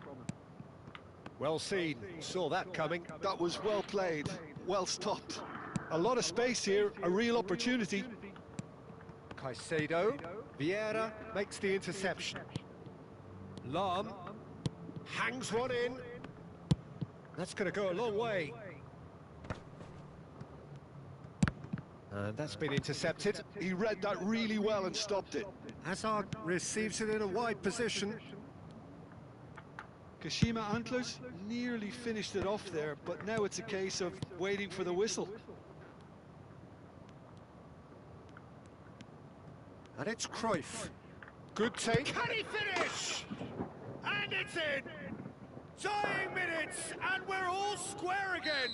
Well seen, saw that coming. That was well played, well stopped. A lot of space here, a real opportunity. Caicedo, Vieira makes the interception. Lahm hangs one in. That's going to go a long way. And that's been intercepted. He read that really well and stopped it. Hazard receives it in a wide position. Kashima Antlers nearly finished it off there, but now it's a case of waiting for the whistle. And it's Cruyff. Good take. Can he finish? And it's in! Dying minutes, and we're all square again!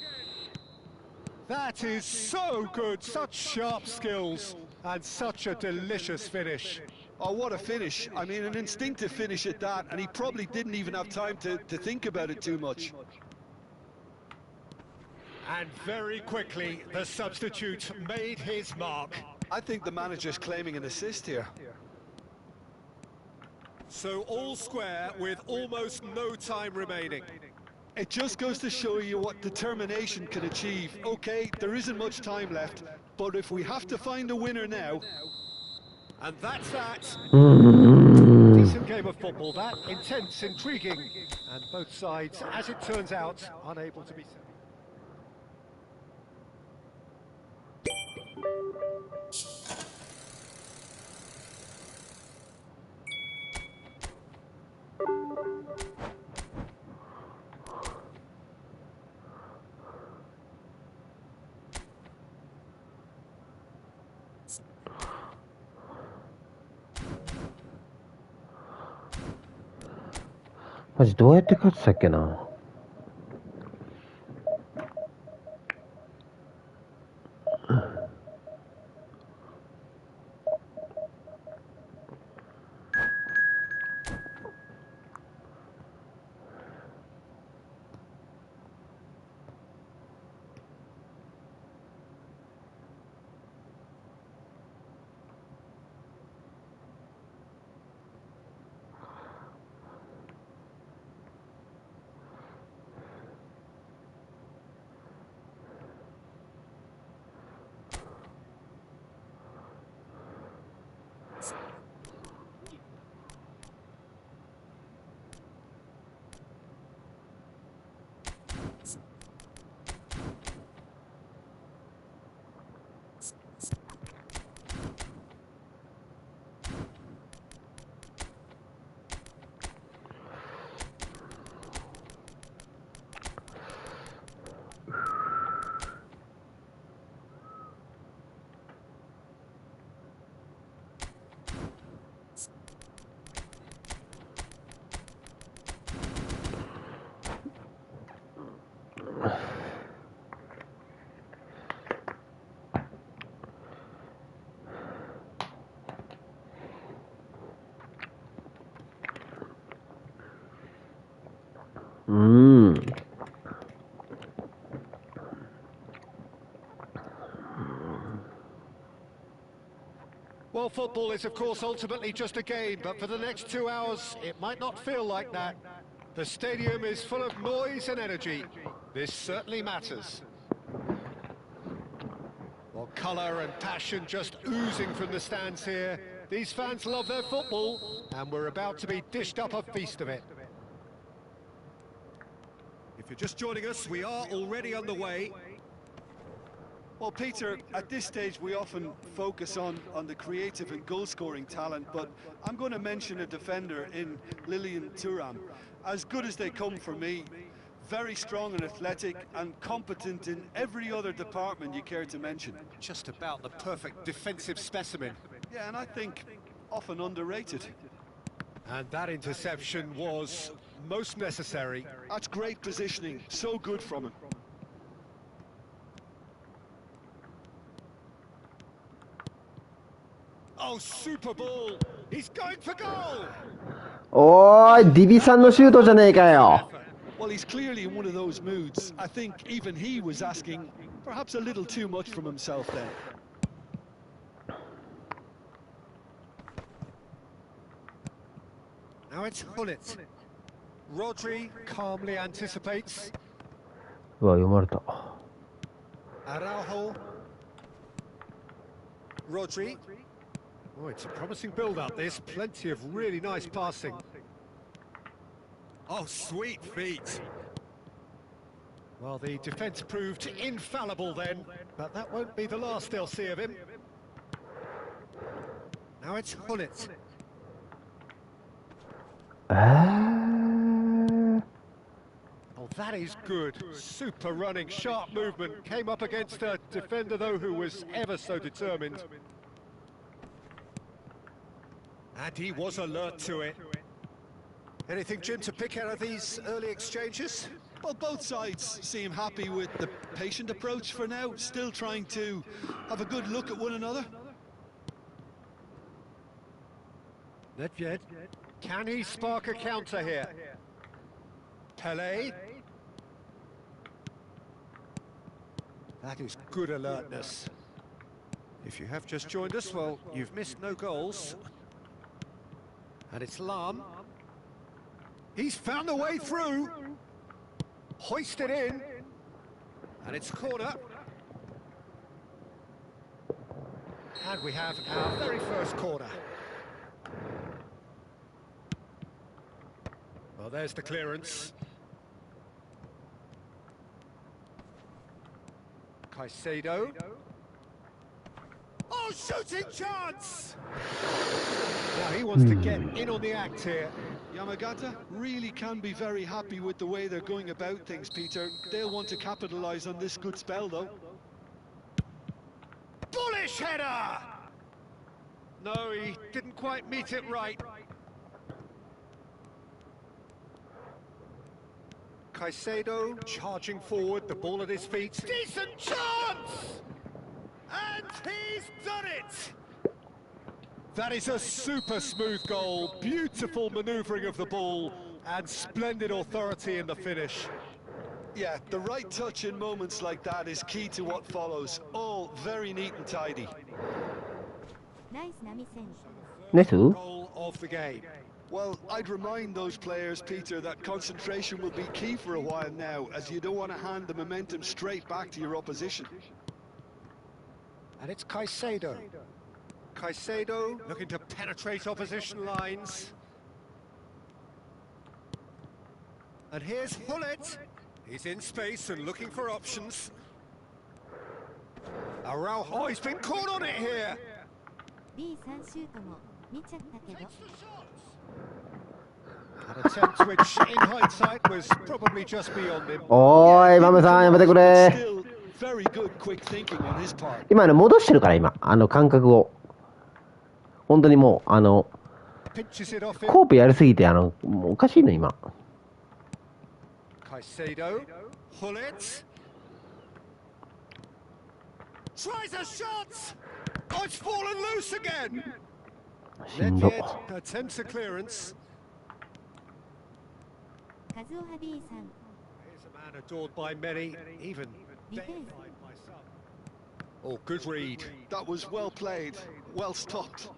That is so good, such sharp skills, and such a delicious finish. Oh, what a finish. I mean, an instinctive finish at that, and he probably didn't even have time to think about it too much. And very quickly, the substitute made his mark. I think the manager's claiming an assist here. So all square with almost no time remaining. It just goes to show you what determination can achieve. Okay, there isn't much time left, but if we have to find a winner now... And that's that. Decent game of football, that. Intense, intriguing, and both sides, as it turns out, unable to be...マジどうやって勝ってたっけな。Well, football is, of course, ultimately just a game, but for the next 2 hours, it might not feel like that. The stadium is full of noise and energy. This certainly matters. Well, colour and passion just oozing from the stands here. These fans love their football, and we're about to be dished up a feast of it. If you're just joining us, we are already underway. Well, Peter, at this stage we often focus on the creative and goal-scoring talent, but I'm going to mention a defender in Lilian Thuram. As good as they come for me, very strong and athletic and competent in every other department you care to mention. Just about the perfect defensive specimen. Yeah, and I think often underrated. And that interception was most necessary. That's great positioning, so good from him. Oh, super ball! He's going for goal! おーい、ディビさんのシュートじゃねえかよ。Well, he's clearly in one of those moods. I think even he was asking perhaps a little too much from himself then. Now it's Hullet. Rodri calmly anticipates. うわ、読まれた。Araujo. Rodri. Oh, it's a promising build-up, this. Plenty of really nice passing. Oh, sweet feet. Well, the defence proved infallible then. But that won't be the last they'll see of him. Now it's Hullet. Oh, that is good. Super running, sharp movement. Came up against a defender, though, who was ever so determined. And he was alert to it. Anything, Jim, to pick out of these early exchanges? Well, both sides seem happy with the patient approach for now, still trying to have a good look at one another. Nedved, can he spark a counter here? Pele. That is good alertness. If you have just joined us, well, you've missed no goals. And it's Lam. He's found a way through. Hoisted in. And it's corner. And we have our very first corner. Well, there's the clearance. Caicedo. Oh, shooting chance! Now he wants to get in on the act here. Yamagata really can be very happy with the way they're going about things, Peter. They'll want to capitalise on this good spell, though. Bullish header! No, he didn't quite meet it right. Caicedo charging forward, the ball at his feet. Decent chance! And he's done it! That is a super smooth goal, beautiful manoeuvring of the ball, and splendid authority in the finish. Yeah, the right touch in moments like that is key to what follows. All very neat and tidy. Nice. Goal of the game. Well, I'd remind those players, Peter, that concentration will be key for a while now, as you don't want to hand the momentum straight back to your opposition. And it's Caicedo. Caicedo looking to penetrate opposition lines. And here's Hullet. He's in space and looking for options. Araujo, oh, he's been caught on it here. An attempt which, in hindsight, was probably just beyond him. おーい、マムさん、やめてくれ。 Still very good quick thinking on his part. 今ね、戻してるから、今。感覚を。本当にもう、Pinches it off him. コープやりすぎて、もうおかしいの、今。Caicedo, Hullet. Tries a shot! Oh, it's fallen loose again! しんど。 Nedved attempts a clearance. Here's a man adored by many, even deified by some. Oh, good read. That was well played, well stopped.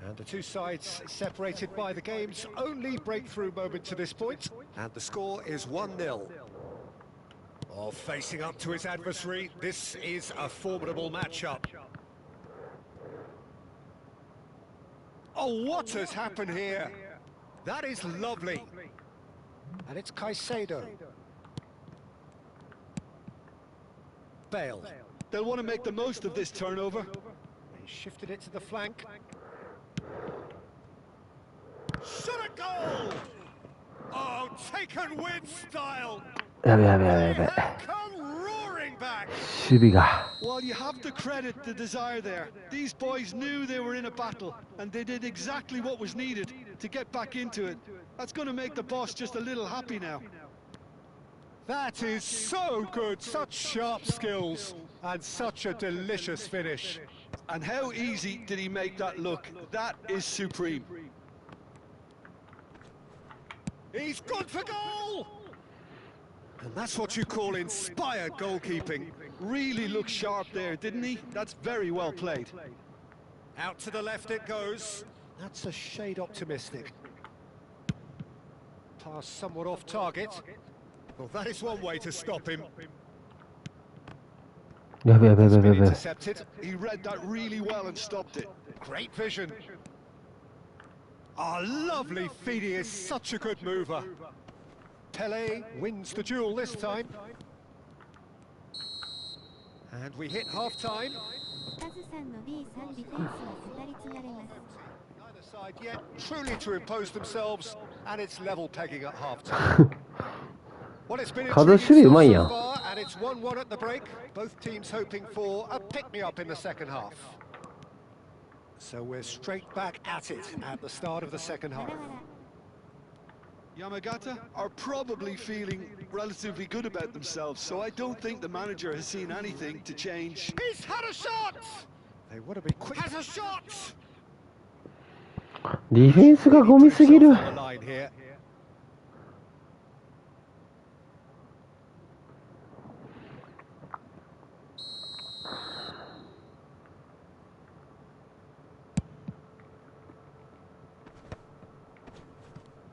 And the two sides separated by the game's only breakthrough moment to this point. And the score is 1-0. Oh, facing up to his adversary, this is a formidable matchup. Oh, what has happened here? That is lovely. And it's Caicedo. Bale. They'll want to make the most of this turnover. He shifted it to the flank. Shot a goal! Oh, taken with style. やべやべやべやべ。 Come roaring back. 守備が。 Well, you have to credit the desire there. These boys knew they were in a battle, and they did exactly what was needed to get back into it. That's going to make the boss just a little happy now. That is so good. Such sharp skills and such a delicious finish. And how easy did he make that look? That is supreme. He's gone for goal! And that's what you call inspired goalkeeping. Really looked sharp there, didn't he? That's very well played. Out to the left it goes. That's a shade optimistic. Pass somewhat off target. Well, that is one way to stop him. やべやべやべ It's や been べ。 intercepted. He read that really well and stopped it. Great vision. Ah, lovely feeding is such a good mover. Pele wins the duel this time. And we hit half time. カズさんの B3 ディフェンスは語り継がれます。 Neither side yet truly to impose themselves, and it's level pegging at half time. Well, it's been intriguing so far, and it's 1-1 at the break. Both teams hoping for a pick-me-up in the second half. So we're straight back at it at the start of the second half. Yamagata are probably feeling relatively good about themselves, so I don't think the manager has seen anything to change. He's had a shot! They want to be quick. Has a shot! ディフェンスがゴミすぎる。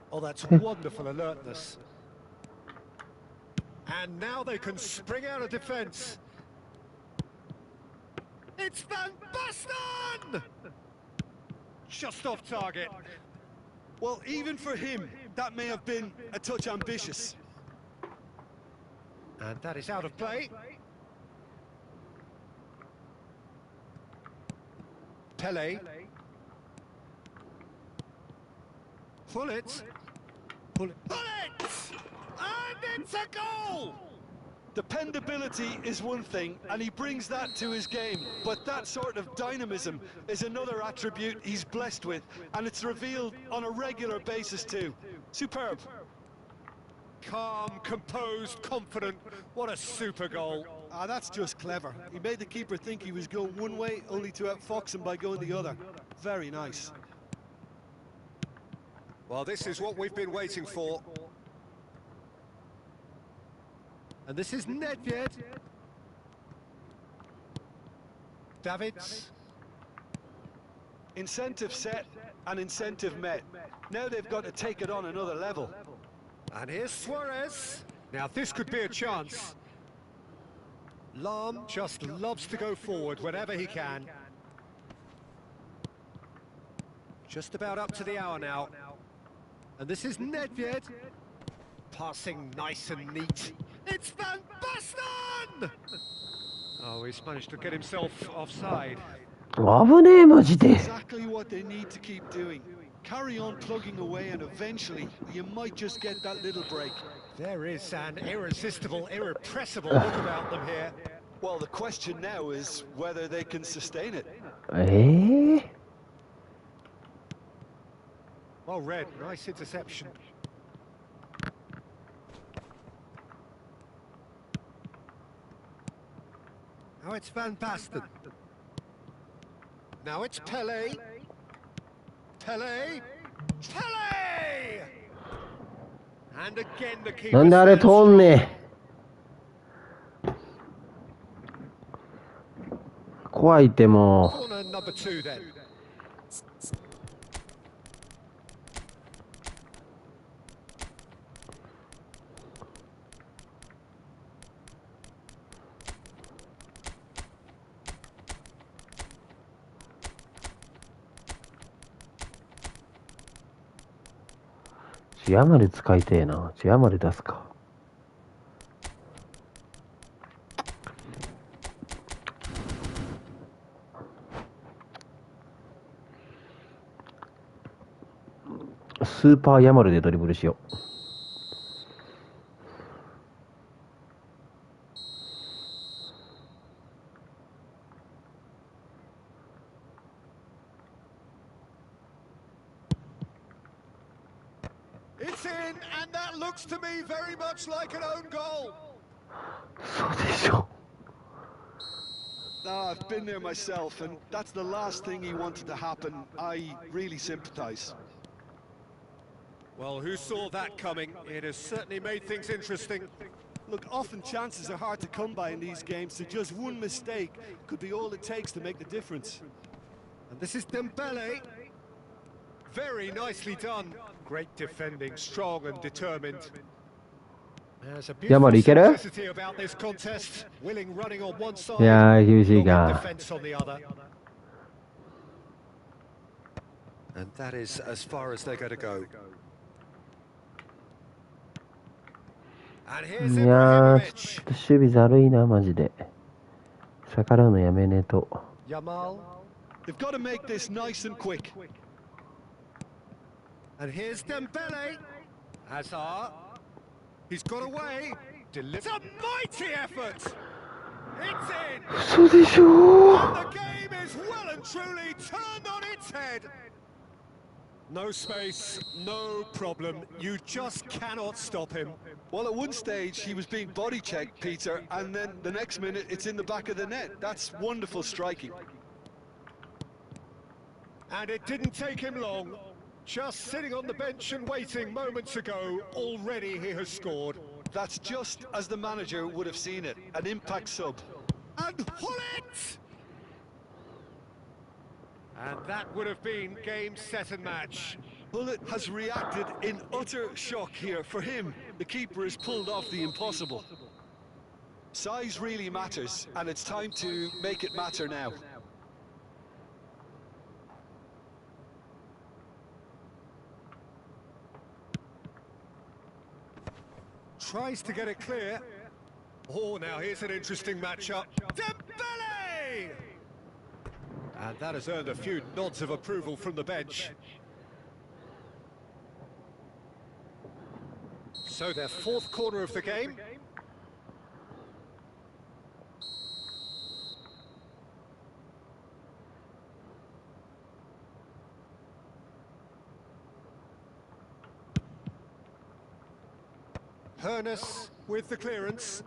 Oh, that's wonderful alertness. And now they can spring out of defense. It's Van Basten! Just off target. Well, even for him, that may have been a touch ambitious. And that is out of play. Pele. Pull it. Pull it. Pull it! And it's a goal! Dependability is one thing, and he brings that to his game, but that sort of dynamism is another attribute he's blessed with, and it's revealed on a regular basis too. Superb. Calm, composed, confident. What a super goal. Ah, that's just clever. He made the keeper think he was going one way, only to outfox him by going the other. Very nice. Well, this is what we've been waiting for. And this is Nedved. Davids. Incentive set and incentive met. Now they've got to take it on another level. And here's Suarez. Now this could be a chance. Lahm just loves to go forward whenever he can. Just about up to the hour now. And this is Nedved. Passing nice and neat. It's Van Basten! Oh, he's managed to get himself offside. Exactly what they need to keep doing. Carry on plugging away, and eventually you might just get that little break. There is an irresistible, irrepressible look about them here. Well, the question now is whether they can sustain it. Well read, nice interception. Now it's Van Basten. Now it's Pele. Pele. Pele! And again the keeper. なんであれ通んねえ。怖いってもう。 Corner number 2 then.チアマル使いてえな。チアマル出すか。スーパーヤマルでドリブルしよう。It's in, and that looks to me very much like an own goal. そうでしょ。I've been there myself, and that's the last thing he wanted to happen. I really sympathise. Well, who saw that coming? It has certainly made things interesting. Look, often chances are hard to come by in these games, so just one mistake could be all it takes to make the difference. And this is Dembele. Very nicely done. Great defending, strong and determined. There's a beautiful simplicity about this contest. Willing running on one side, defense on the other. And that is as far as they're going to go. And here's いやー、ちょっと守備ざるいな、マジで。逆らうのやめねえと。Yamal. They've got to make this nice and quick. And here's Dembele. Hazard. He's got away. It's a mighty effort. It's in. 嘘でしょ And the game is well and truly turned on its head. No space, no problem. You just cannot stop him. Well, at one stage, he was being body checked, Peter, and then the next minute, it's in the back of the net. That's wonderful striking. And it didn't take him long. Just sitting on the bench and waiting moments ago, already he has scored. That's just as the manager would have seen it, an impact sub. And Hullet! And that would have been game, set and match. Bullet has reacted in utter shock here. For him, the keeper has pulled off the impossible. Size really matters, and it's time to make it matter now. Tries to get it clear. Oh, now here's an interesting matchup. Dembele! And that has earned a few nods of approval from the bench. So their fourth corner of the game. Hernus with the clearance.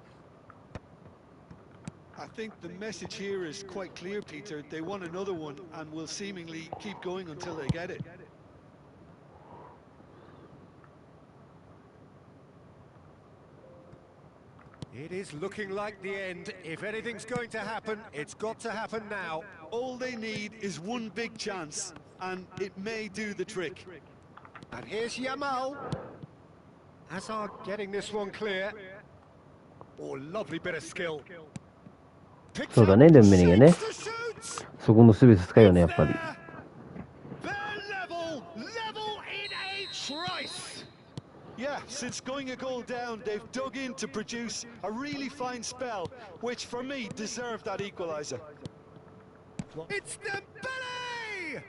I think the message here is quite clear, Peter. They want another one and will seemingly keep going until they get it. It is looking like the end. If anything's going to happen, it's got to happen now. All they need is one big chance, and it may do the trick. And here's Yamal. Hazard getting this one clear. Oh, lovely bit of skill. そうだね、デンベレがね。そこの全て使うよね、やっぱり。Yeah, since going a goal down, they've dug in to produce a really fine spell, which for me deserved that equaliser. It's Dembele!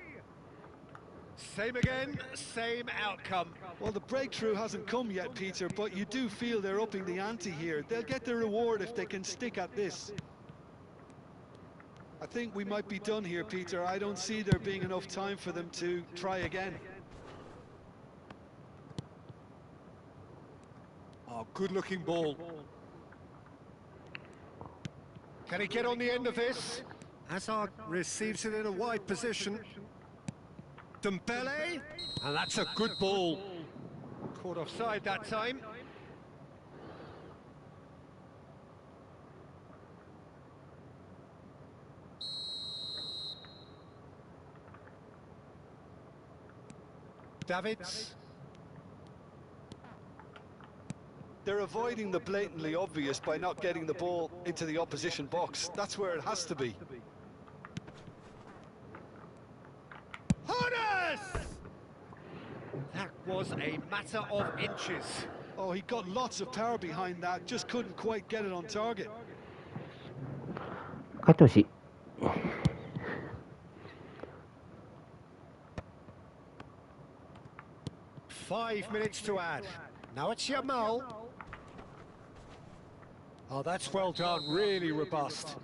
Same again, same outcome. Well, the breakthrough hasn't come yet, Peter, but you do feel they're upping the ante here. They'll get the reward if they can stick at this. I think we might be done here, Peter. I don't see there being enough time for them to try again. Oh, good-looking ball. Can he get on the end of this? Hazard receives it in a wide position. Dembele, and that's a good ball. Caught offside that time. Davids. They're avoiding the blatantly obvious by not getting the ball into the opposition box. That's where it has to be. That was a matter of inches. Oh, he got lots of power behind that, just couldn't quite get it on target. 勝ってほしい。5 minutes to add. Now it's Yamal. Oh, that's well done, really robust.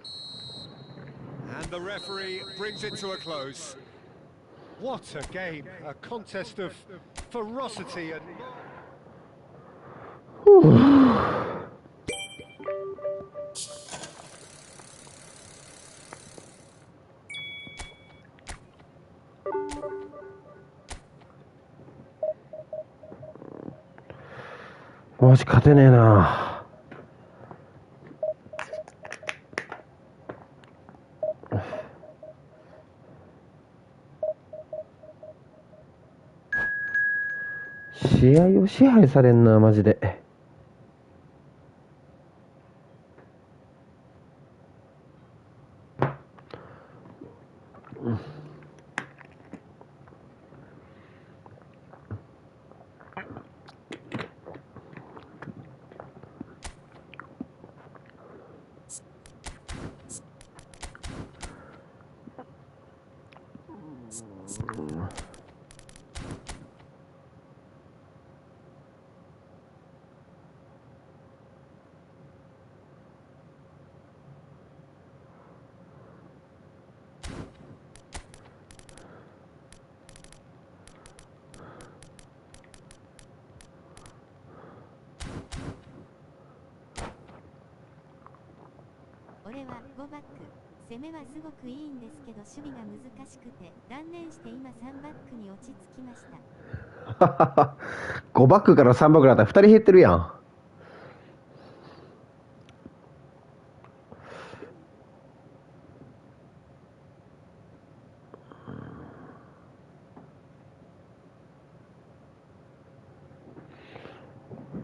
And the referee brings it to a close. What a game, a contest of ferocity and...マジ勝てねえな。試合を支配されんな、マジで。俺は5バック。攻めはすごくいいんですけど守備が難しくて断念して今3バックに落ち着きました。5バックから3バックだったら2人減ってるやん。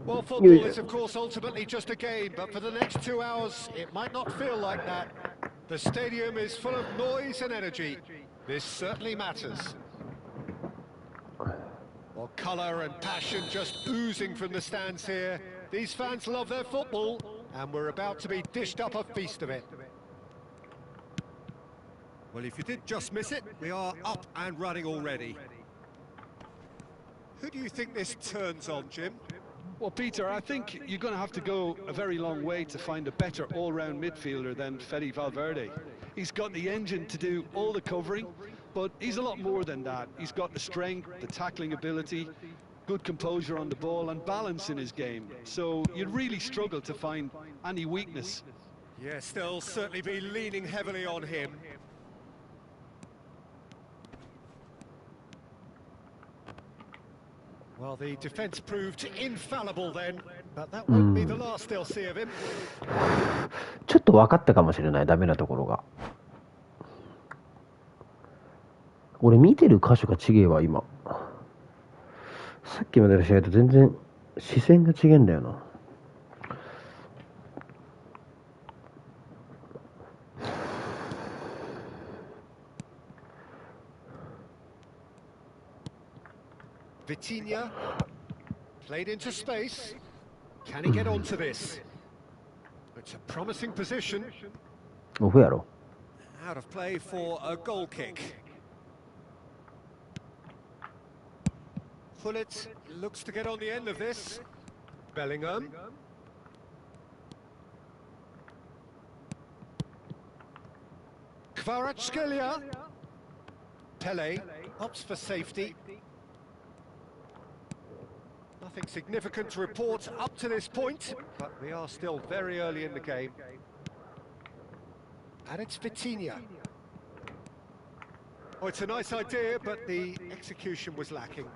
Well, football is of course ultimately just a game, but for the next 2 hours it might not feel like that. The stadium is full of noise and energy. This certainly matters. Well, colour and passion just oozing from the stands here. These fans love their football, and we're about to be dished up a feast of it. Well, if you did just miss it, we are up and running already. Who do you think this turns on, Jim? Well, Peter, I think you're going to have to go a very long way to find a better all-round midfielder than Fede Valverde. He's got the engine to do all the covering, but he's a lot more than that. He's got the strength, the tackling ability, good composure on the ball and balance in his game. So you'd really struggle to find any weakness. Yes, they'll certainly be leaning heavily on him. Well, the defence proved infallible then, but that won't be the last they'll see of him. ちょっと分かったかもしれない、ダメなところが。俺見てる箇所が違えわ、今。さっきまでの試合と全然視線が違えんだよな。Vitinha played into space. Can he get onto this? It's a promising position. オフやろ。 Out of play for a goal kick. Hullet looks to get on the end of this. Bellingham. Kvaratskhelia. Pele opts for safety. Nothing significant to report up to this point, but we are still very early in the game. And it's Vitinha. Oh, it's a nice idea, but the execution was lacking.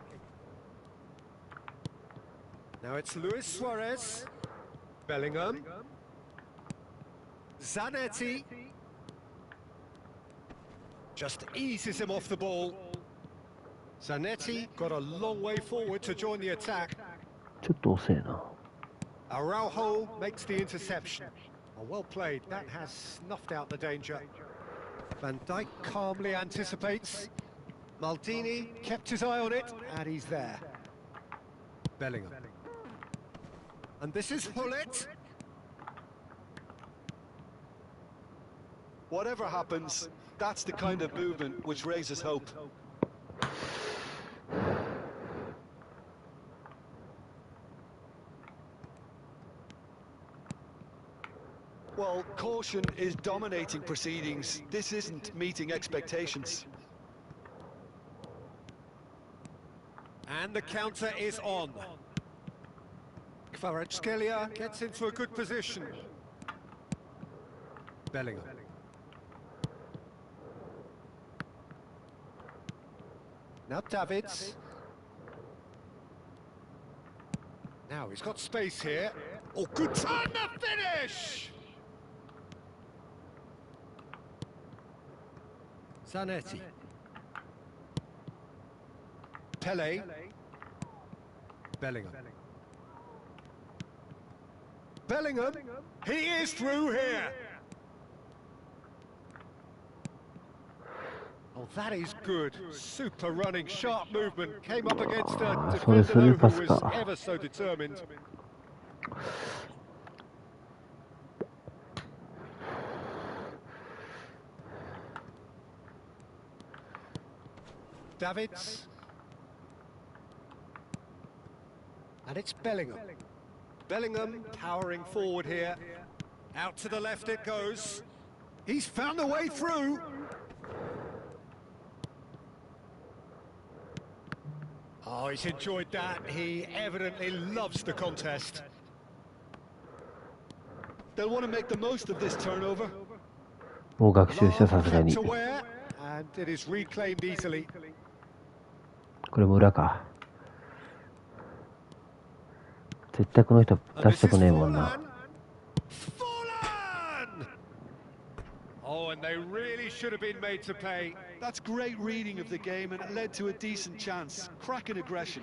Now it's Luis Suarez. Bellingham. Zanetti. Just eases him off the ball. Zanetti got a long way forward to join the attack. ちょっと遅えな。 Araujo makes the interception. Oh, well played. That has snuffed out the danger. Van Dijk calmly anticipates. Maldini kept his eye on it, and he's there. Bellingham. And this is Hullet. Whatever happens, that's the kind of movement which raises hope. Well, caution is dominating proceedings. This isn't meeting expectations. And the counter is on. Kvaratskhelia gets into a good position. Bellingham. Now Davids. Now he's got space here. Oh, good time to finish! Zanetti. Pele. Bellingham. Bellingham. He is through here. Oh, that is good. Super running, sharp movement. Came up against a defender who was ever so determined. Davids. And it's Bellingham. Bellingham towering forward here. Out to the left it goes. He's found a way through. Oh, he's enjoyed that. He evidently loves the contest. They'll want to make the most of this turnover. もう学習したさすがに。 And it is reclaimed easily. これも裏か。絶対この人出したくねえもんな。Oh, and they really should have been made to pay. That's great reading of the game, and it led to a decent chance. Cracking aggression.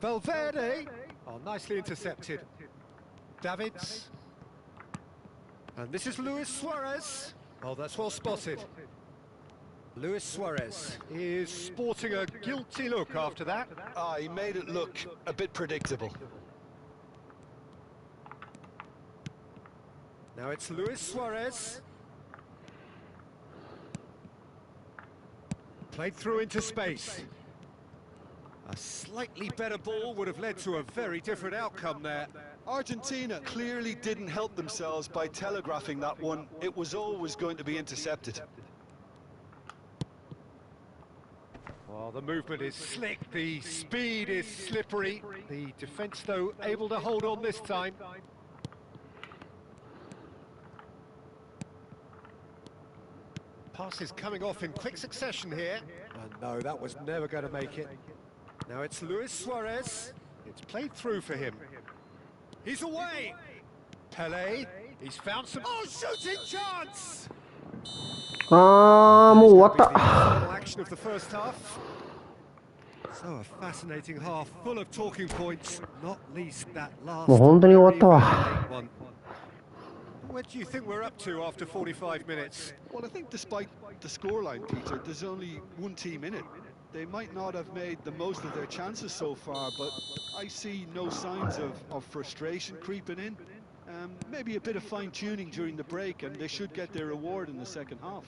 Valverde. Oh, nicely intercepted. Davids. And this is Luis Suarez. Oh, that's well spotted. Luis Suarez is sporting a guilty look after that. Ah, he made it look a bit predictable. Now it's Luis Suarez. Played through into space. A slightly better ball would have led to a very different outcome there. Argentina clearly didn't help themselves by telegraphing that one. It was always going to be intercepted. Well, the movement is slick, the speed is slippery. The defence, though, able to hold on this time. Pass is coming off in quick succession here. And no, that was never going to make it. Now it's Luis Suarez. It's played through for him. He's away. Pelé. He's found some. Oh, shooting chance! あー、もう終わった。 Action of the first half. So a fascinating half, full of talking points. Not least that last. もう本当に終わったわ。 What do you think we're up to after 45 minutes? Well, I think despite the scoreline, Peter, there's only one team in it. They might not have made the most of their chances so far, but I see no signs of frustration creeping in. Maybe a bit of fine-tuning during the break, and they should get their reward in the second half.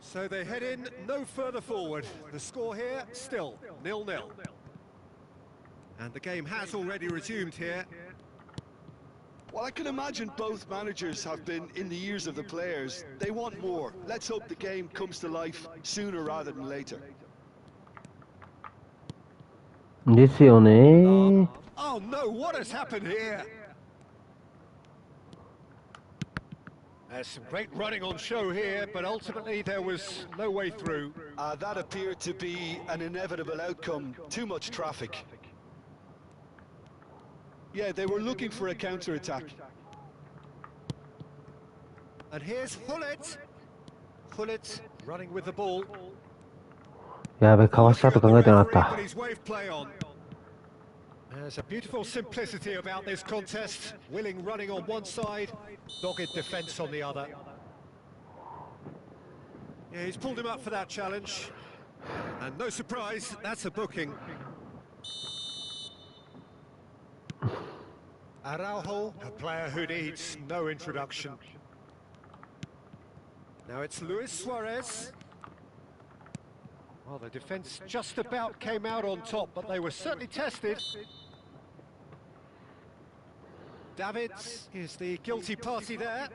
So they head in no further forward. The score here, still 0-0. And the game has already resumed here. Well, I can imagine both managers have been in the ears of the players. They want more. Let's hope the game comes to life sooner rather than later. ですよね。 Oh no, what has happened here? There's some great running on show here, but ultimately there was no way through. That appeared to be an inevitable outcome. Too much traffic. Yeah, they were looking for a counter-attack. And here's Hullet. Hullet running with the ball. やべ、かわしたと考えてなかった。 There's a beautiful simplicity about this contest. Willing running on one side, dogged defence on the other. Yeah, he's pulled him up for that challenge. And no surprise, that's a booking. Araujo, a player who needs no introduction. Now it's Luis Suarez. Well, the defence just about came out on top, but they were certainly tested. Davids is the guilty party there.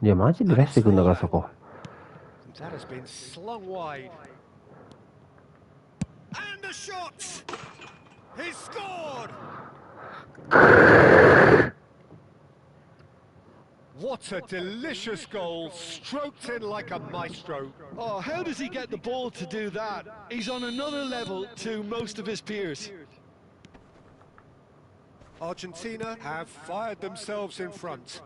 いや、マジで出してくんだからそこ。 That has been slung wide. And the shot! He's scored! What a delicious goal, stroked in like a maestro. Oh, how does he get the ball to do that? He's on another level to most of his peers. Argentina have fired themselves in front.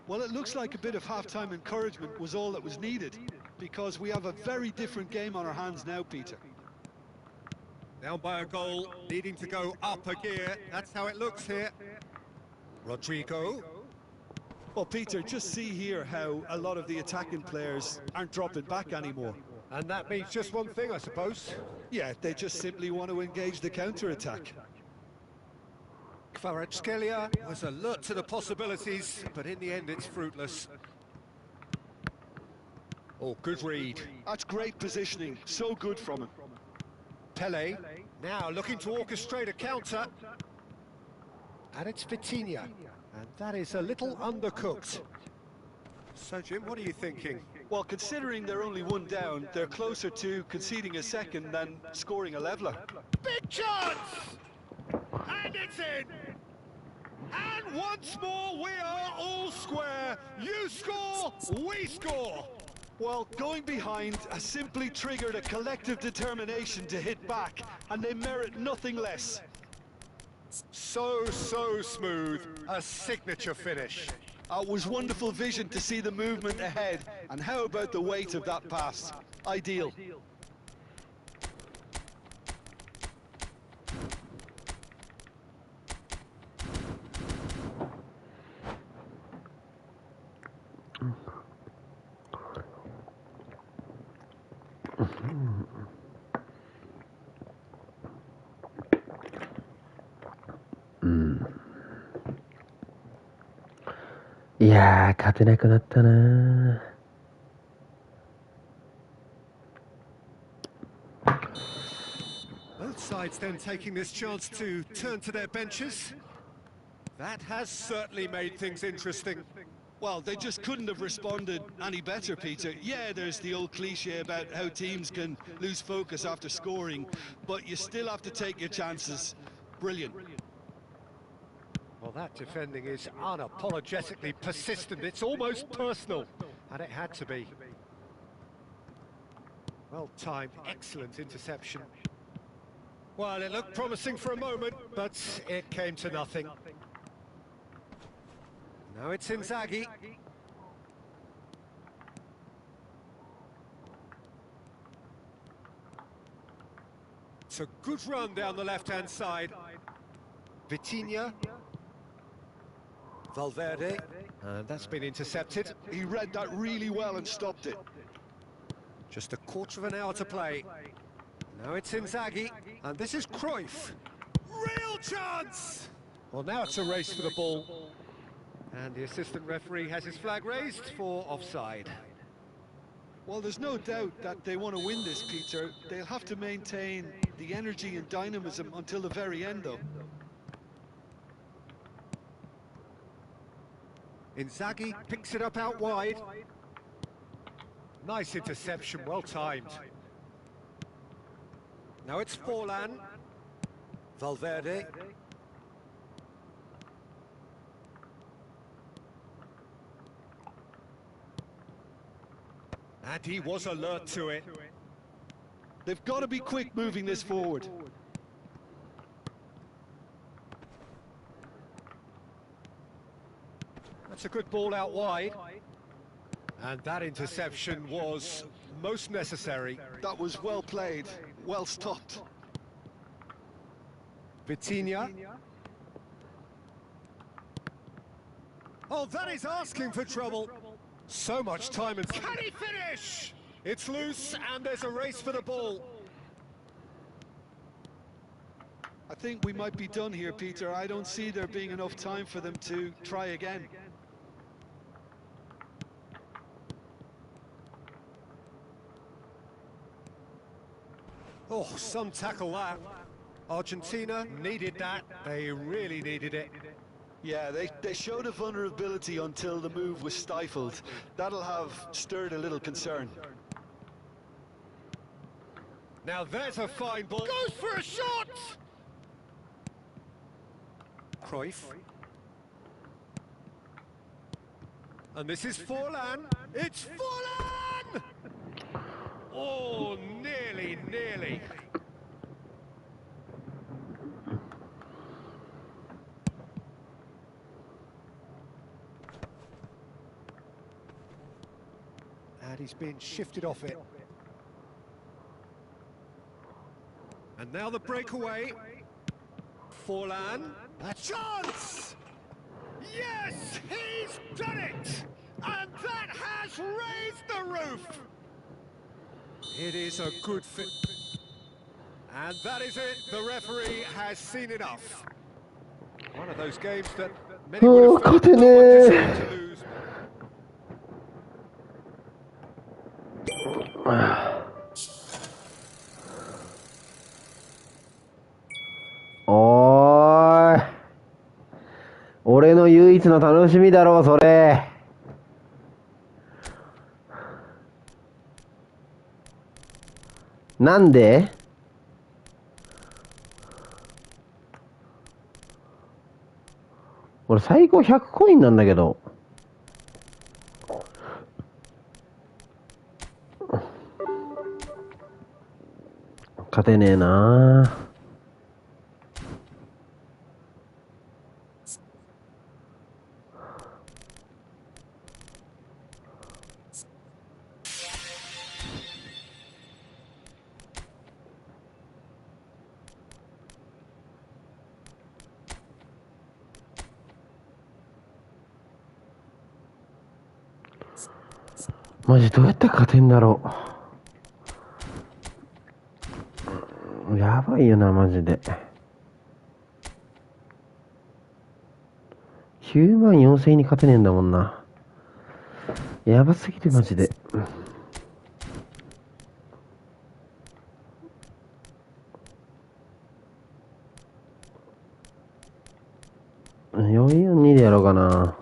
Well, it looks like a bit of half-time encouragement was all that was needed, because we have a very different game on our hands now, Peter. Down by a goal, needing to go up a gear. That's how it looks here. Rodrigo. Well, Peter, just see here how a lot of the attacking players aren't dropping back anymore. And that means just one thing, I suppose. Yeah, they just simply want to engage the counter-attack. Kvaratskhelia was alert to the possibilities, but in the end it's fruitless. Oh, good read. That's great positioning, so good from him. Pele, now looking to orchestrate a counter. And it's Vitinha, and that is a little undercooked. So, Jim, what are you thinking? Well, considering they're only one down, they're closer to conceding a second than scoring a leveller. Big chance! And it's in! And once more, we are all square. You score, we score. Well, going behind has simply triggered a collective determination to hit back, and they merit nothing less. So smooth. A signature finish. It was wonderful vision to see the movement ahead, and how about the weight of that pass? Ideal.いやー、勝てなくなったな。Both sides then taking this chance to turn to their benches. That has certainly made things interesting. Well, they just couldn't have responded any better, Peter. Yeah, there's the old cliche about how teams can lose focus after scoring, but you still have to take your chances. Brilliant. Well, that defending is unapologetically persistent. It's almost personal, and it had to be. Well timed, excellent interception. Well, it looked promising for a moment, but it came to nothing. Now it's Inzaghi. It's a good run down the left-hand side. Vitinha. Valverde. And that's been intercepted. He read that really well and stopped it. Just a quarter of an hour to play. Now it's Inzaghi, and this is Cruyff. Real chance! Well, now it's a race for the ball. And the assistant referee has his flag raised for offside. Well, there's no doubt that they want to win this, Peter. They'll have to maintain the energy and dynamism until the very end, though. Inzaghi picks it up out wide. Nice interception, well timed. Now it's Forlan. Valverde. And he was alert to it. They've got to be quick moving this forward. That's a good ball out wide. And that interception was most necessary. That was well played, well stopped. Vitinha. Oh, that is asking for trouble. So much time and... Can he finish? It's loose and there's a race for the ball. I think we might be done here, Peter. I don't see there being enough time for them to try again. Oh, some tackle that. Argentina needed that. They really needed it. Yeah, they showed a vulnerability until the move was stifled. That'll have stirred a little concern. Now there's a fine ball. Goes for a shot! Cruyff. And this is Forlan. It's Forlan! Oh, nearly, nearly. And he's been shifted off it. And now the breakaway. Forlan. A chance! Yes, he's done it! And that has raised the roof! It is a good fit. And that is it. The referee has seen enough. One of those games that many would have felt no one deserved to lose. おーい。俺の唯一の楽しみだろう、それ。なんで？俺最高100コインなんだけど。勝てねえなぁ。マジどうやって勝てんだろう。やばいよな、マジで。9万4000円に勝てねえんだもんな。やばすぎる、マジで。442でやろうかな。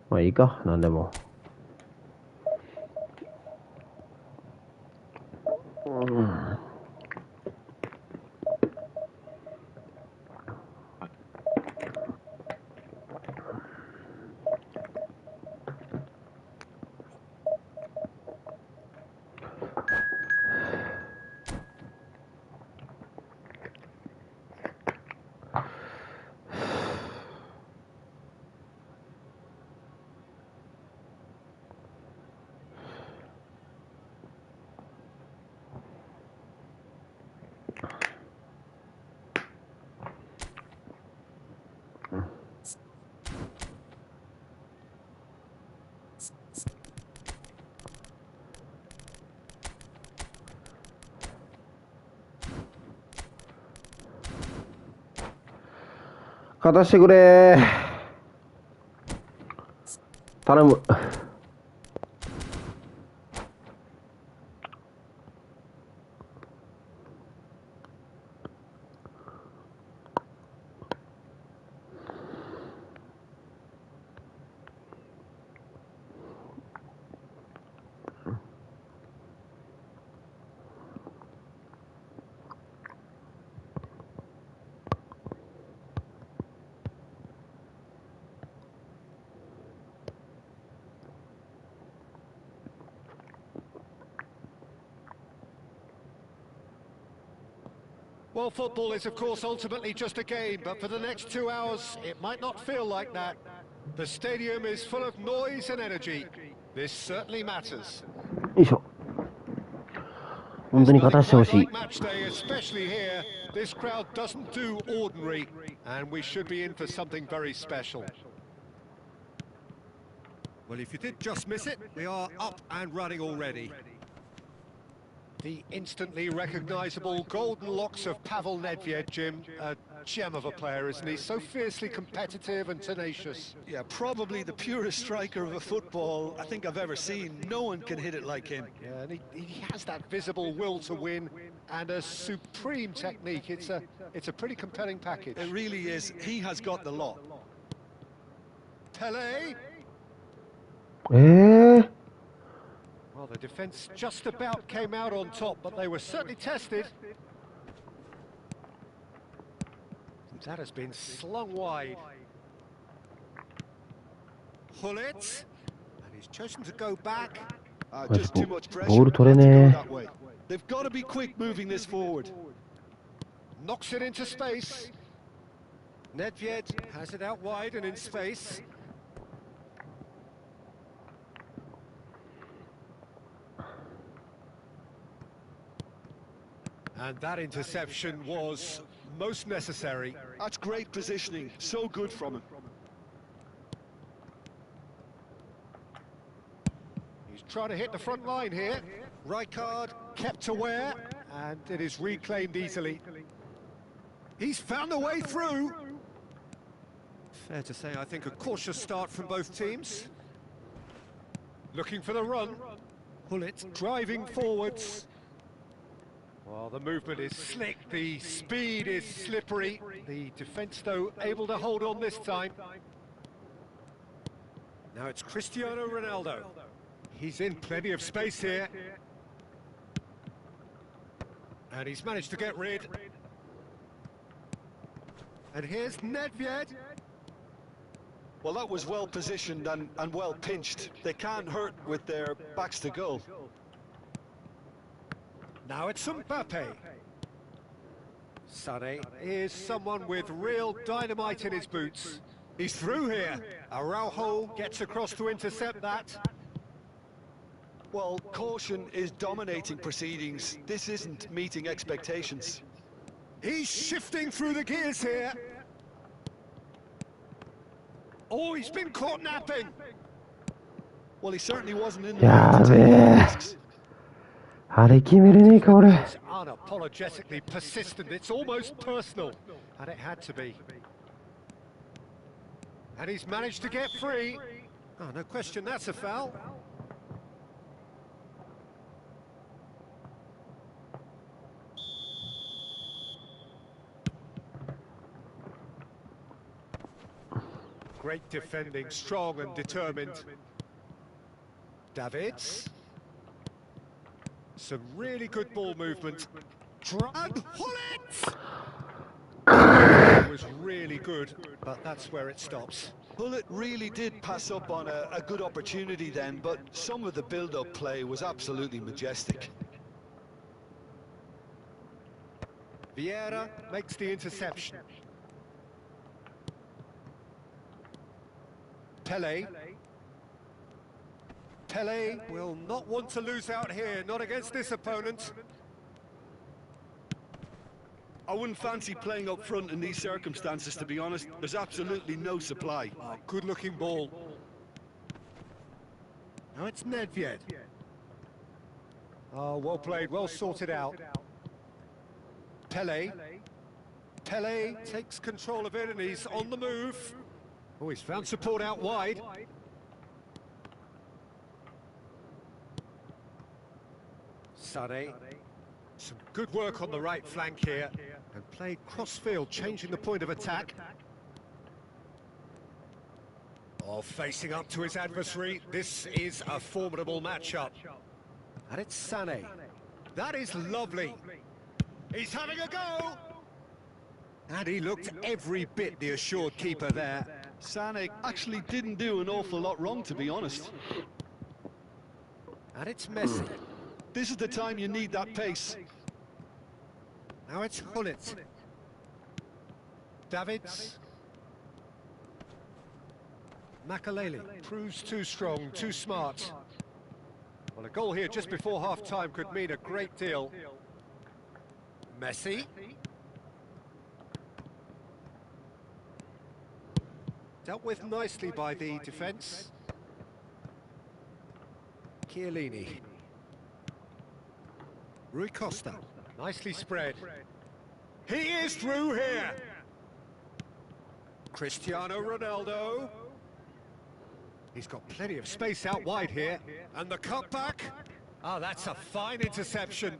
まあいいか、なんでも。勝たしてくれー。頼む。Well, football is, of course, ultimately just a game, but for the next 2 hours, it might not feel like that. The stadium is full of noise and energy. This certainly matters. よいしょ。本当に勝たしてほしい。Match day, especially here, this crowd doesn't do ordinary, and we should be in for something very special. Well, if you did just miss it, we are up and running already. The instantly recognisable golden locks of Pavel Nedved, Jim. A gem of a player, isn't he? So fiercely competitive and tenacious. Yeah, probably the purest striker of a football I think I've ever seen. No one can hit it like him. Yeah, and he has that visible will to win and a supreme technique. It's a pretty compelling package. It really is. He has got the lot. Pelé. Well, the defence just about came out on top, but they were certainly tested. That has been slung wide. Hullet, and he's chosen to go back. Just too much pressure. ボール取れね That way. They've got to be quick moving this forward. Knocks it into space. Nedved has it out wide and in space. And that interception was most necessary. That's great positioning. So good from him. He's trying to hit the front line here. Rijkaard kept aware, and it is reclaimed easily. He's found a way through. Fair to say, I think a cautious start from both teams. Looking for the run. Hullet driving forwards. Well, the movement is slick, the speed is slippery. The defence, though, able to hold on this time. Now it's Cristiano Ronaldo. He's in plenty of space here. And he's managed to get rid. And here's Nedved. Well, that was well positioned and well pinched. They can't hurt with their backs to goal. Now it's Mbappe. Sané is someone with real dynamite in his boots. He's through here. Araujo gets across to intercept that. Well, caution is dominating proceedings. This isn't meeting expectations. He's shifting through the gears here. Oh, he's been caught napping. Well, he certainly wasn't in the Yeah, mood to take man. risks. あれ決めれねえか俺。 He's unapologetically persistent. It's almost personal. And it had to be. And he's managed to get free. Oh, no question, that's a foul. Great defending, strong and determined. Davids. Some really good ball movement. And Hullet! It was really good, but that's where it stops. Hullet really did pass up on a good opportunity then, but some of the build-up play was absolutely majestic. Vieira makes the interception. Pele. Pele will not want to lose out here, not against this opponent. I wouldn't fancy playing up front in these circumstances, to be honest. There's absolutely no supply. Oh, good-looking ball. Now it's Nedved. Oh, well played, well sorted out. Pele. Pele takes control of it and he's on the move. Oh, he's found support out wide. Sané. Some good work on the right flank here. And played cross-field, changing the point of attack. Oh, facing up to his adversary. This is a formidable matchup. And it's Sané. That is lovely. He's having a go! And he looked every bit the assured keeper there. Sané actually didn't do an awful lot wrong, to be honest. And it's Messi. This is the time you need that pace. Now it's Hullet. Davids. Makaleli proves too strong, too smart. Well, a goal here just before half-time could mean a great deal. Messi. Dealt with nicely by the defence. Chiellini. Rui Costa. Nicely spread. He is through here. Cristiano Ronaldo. He's got plenty of space out wide here. And the cutback. Oh, that's a fine interception.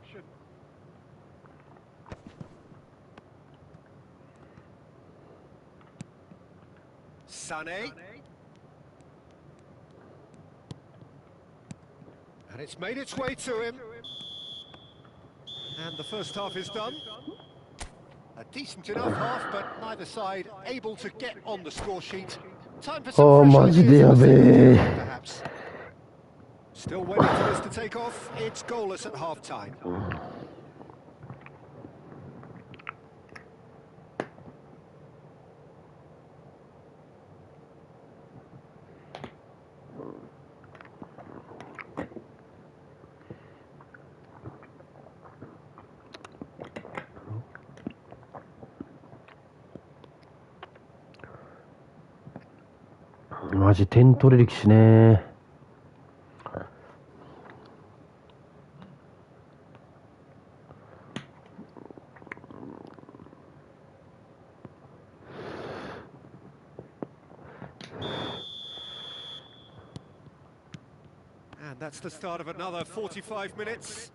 Sané. And it's made its way to him. And the first half is done. A decent enough half, but neither side able to get on the score sheet. Time for some fresh ideas, perhaps. Still waiting for this to take off. It's goalless at half-time.マジ点取れる騎士ね。And that's the start of another 45 minutes.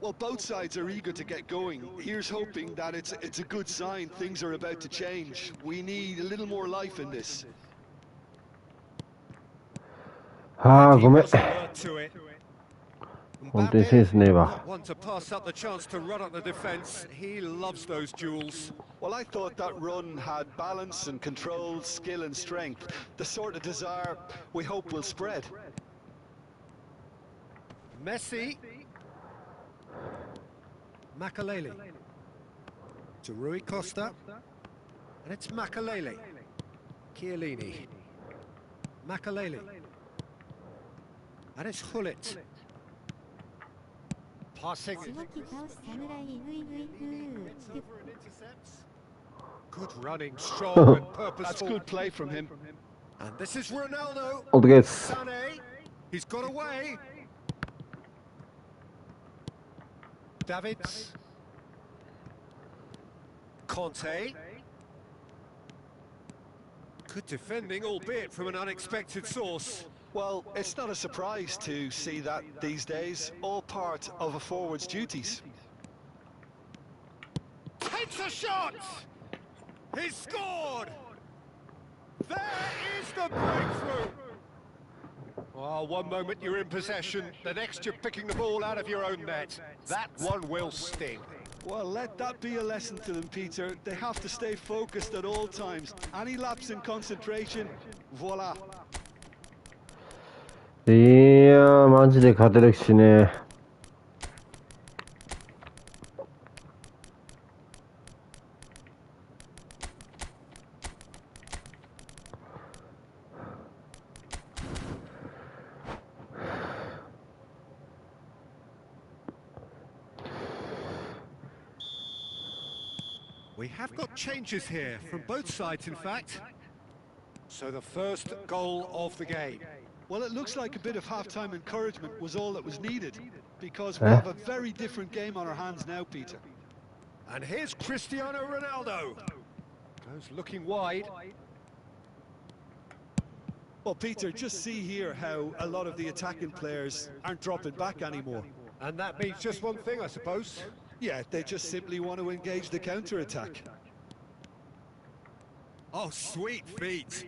Well, both sides are eager to get going. Here's hoping that it's a good sign. Things are about to change. We need a little more life in this. ああ、ごめん。本当にセンスねえわ。Well, I thought that run had balance and control, skill and strength. The sort of desire we hope will spread. Messi. Makalele. To Rui Costa. And it's Makalele. Chiellini. Makalele. And it's Hullet. Passing. Good running, strong and purposeful. That's good play from him. And this is Ronaldo. All the guys. Sané. He's got away. Davids. Conte. Good defending, albeit from an unexpected source. Well, it's not a surprise to see that these days, all part of a forward's duties. Takes a shot! He's scored! There is the breakthrough! Well, one moment you're in possession, the next you're picking the ball out of your own net. That one will sting. Well, let that be a lesson to them, Peter. They have to stay focused at all times. Any lapse in concentration, voila. いやー、マジで勝てる騎士ね。We have got changes here, from both sides in fact. So the first goal of the game. Well, it looks like a bit of half-time encouragement was all that was needed, because we have a very different game on our hands now, Peter. And here's Cristiano Ronaldo. Goes looking wide. Well, Peter, just see here how a lot of the attacking players aren't dropping back anymore. And that means just one thing, I suppose. Yeah, they just simply want to engage the counter-attack. Oh, sweet feet.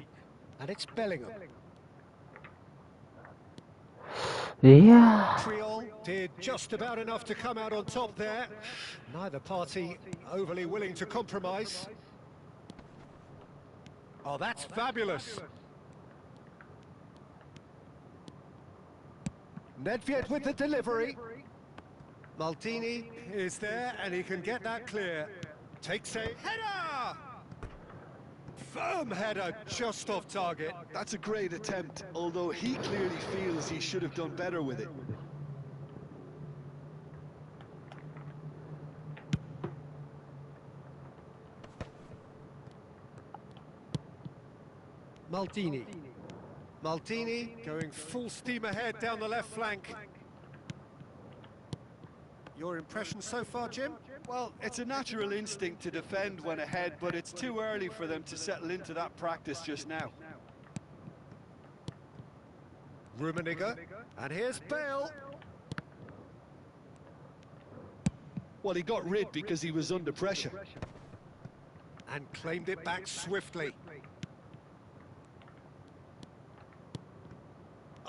And it's Bellingham. Yeah. Triol did just about enough to come out on top there. Neither party overly willing to compromise. Oh, that's fabulous. Nedved with the delivery. Maldini is there and he can get that clear. Takes a header! Firm header just off target. That's a great attempt, although he clearly feels he should have done better with it. Maldini. Maldini going full steam ahead down the left flank. Your impression so far, Jim? Well, it's a natural instinct to defend when ahead, but it's too early for them to settle into that practice just now. Rummenigge, and here's Bale. Well, he got rid because he was under pressure. And claimed it back swiftly.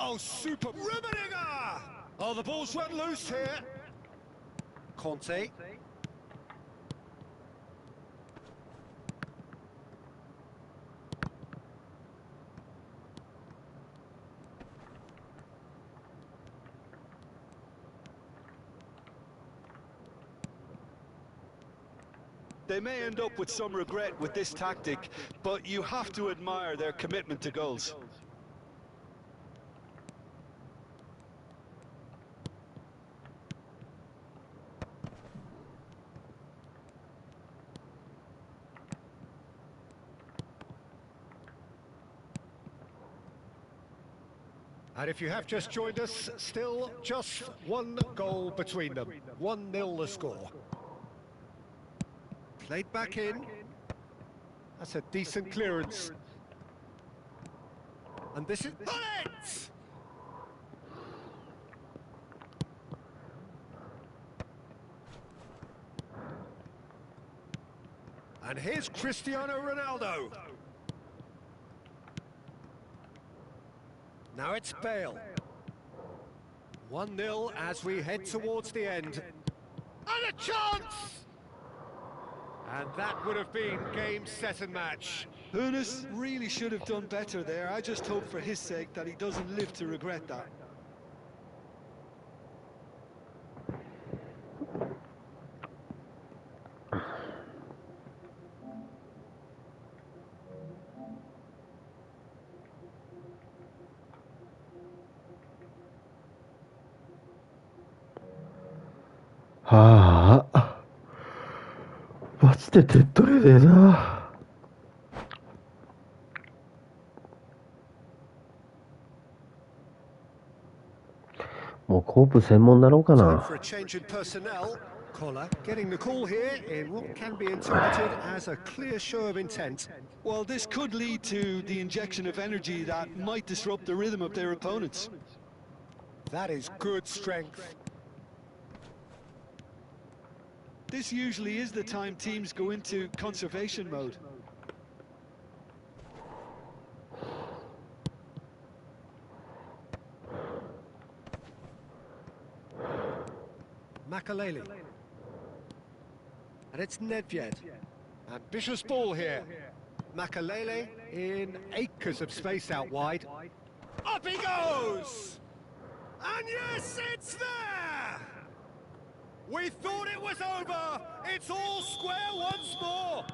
Oh, super. Rummenigge! Oh, the ball's run loose here. Conte. They may end up with some regret with this tactic, but you have to admire their commitment to goals. And if you have just joined us, still just one goal between them. 1-0 the score. Played back in. That's a decent clearance. And this is... Bullet! And here's Cristiano Ronaldo. Now it's Bale. 1-0 as we head towards the end. And a chance! And that would have been game, set and match. Hoeneß really should have done better there. I just hope for his sake that he doesn't live to regret that.マジで手っ取れねえな。もうコープ専門になろうかな。Collar getting the call here in what can be interpreted as a clear show of intent. Well, this could lead to the injection of energy that might disrupt the rhythm of their opponents. That is good strength. This usually is the time teams go into conservation mode. Makaleli. And it's Nedved. Ambitious ball here. Makalele in acres of space out wide. Up he goes! And yes, it's there! We thought it was over! It's all square once more!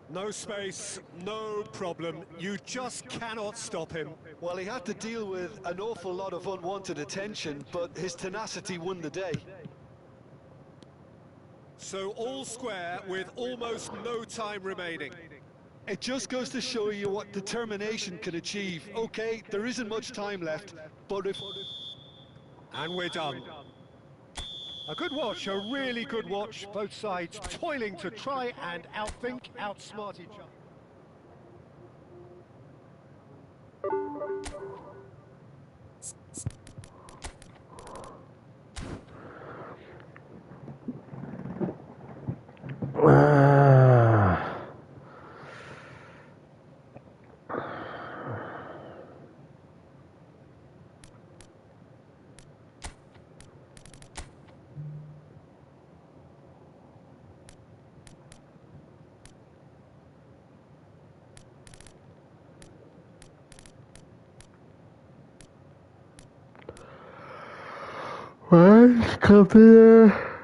No space, no problem. You just cannot stop him. Well, he had to deal with an awful lot of unwanted attention, but his tenacity won the day. So all square with almost no time remaining. It just goes to show you what determination can achieve. Okay, there isn't much time left, but if... And we're done. A good watch, a really good watch. Both sides toiling to try and outthink, outsmart each other. Ouais, je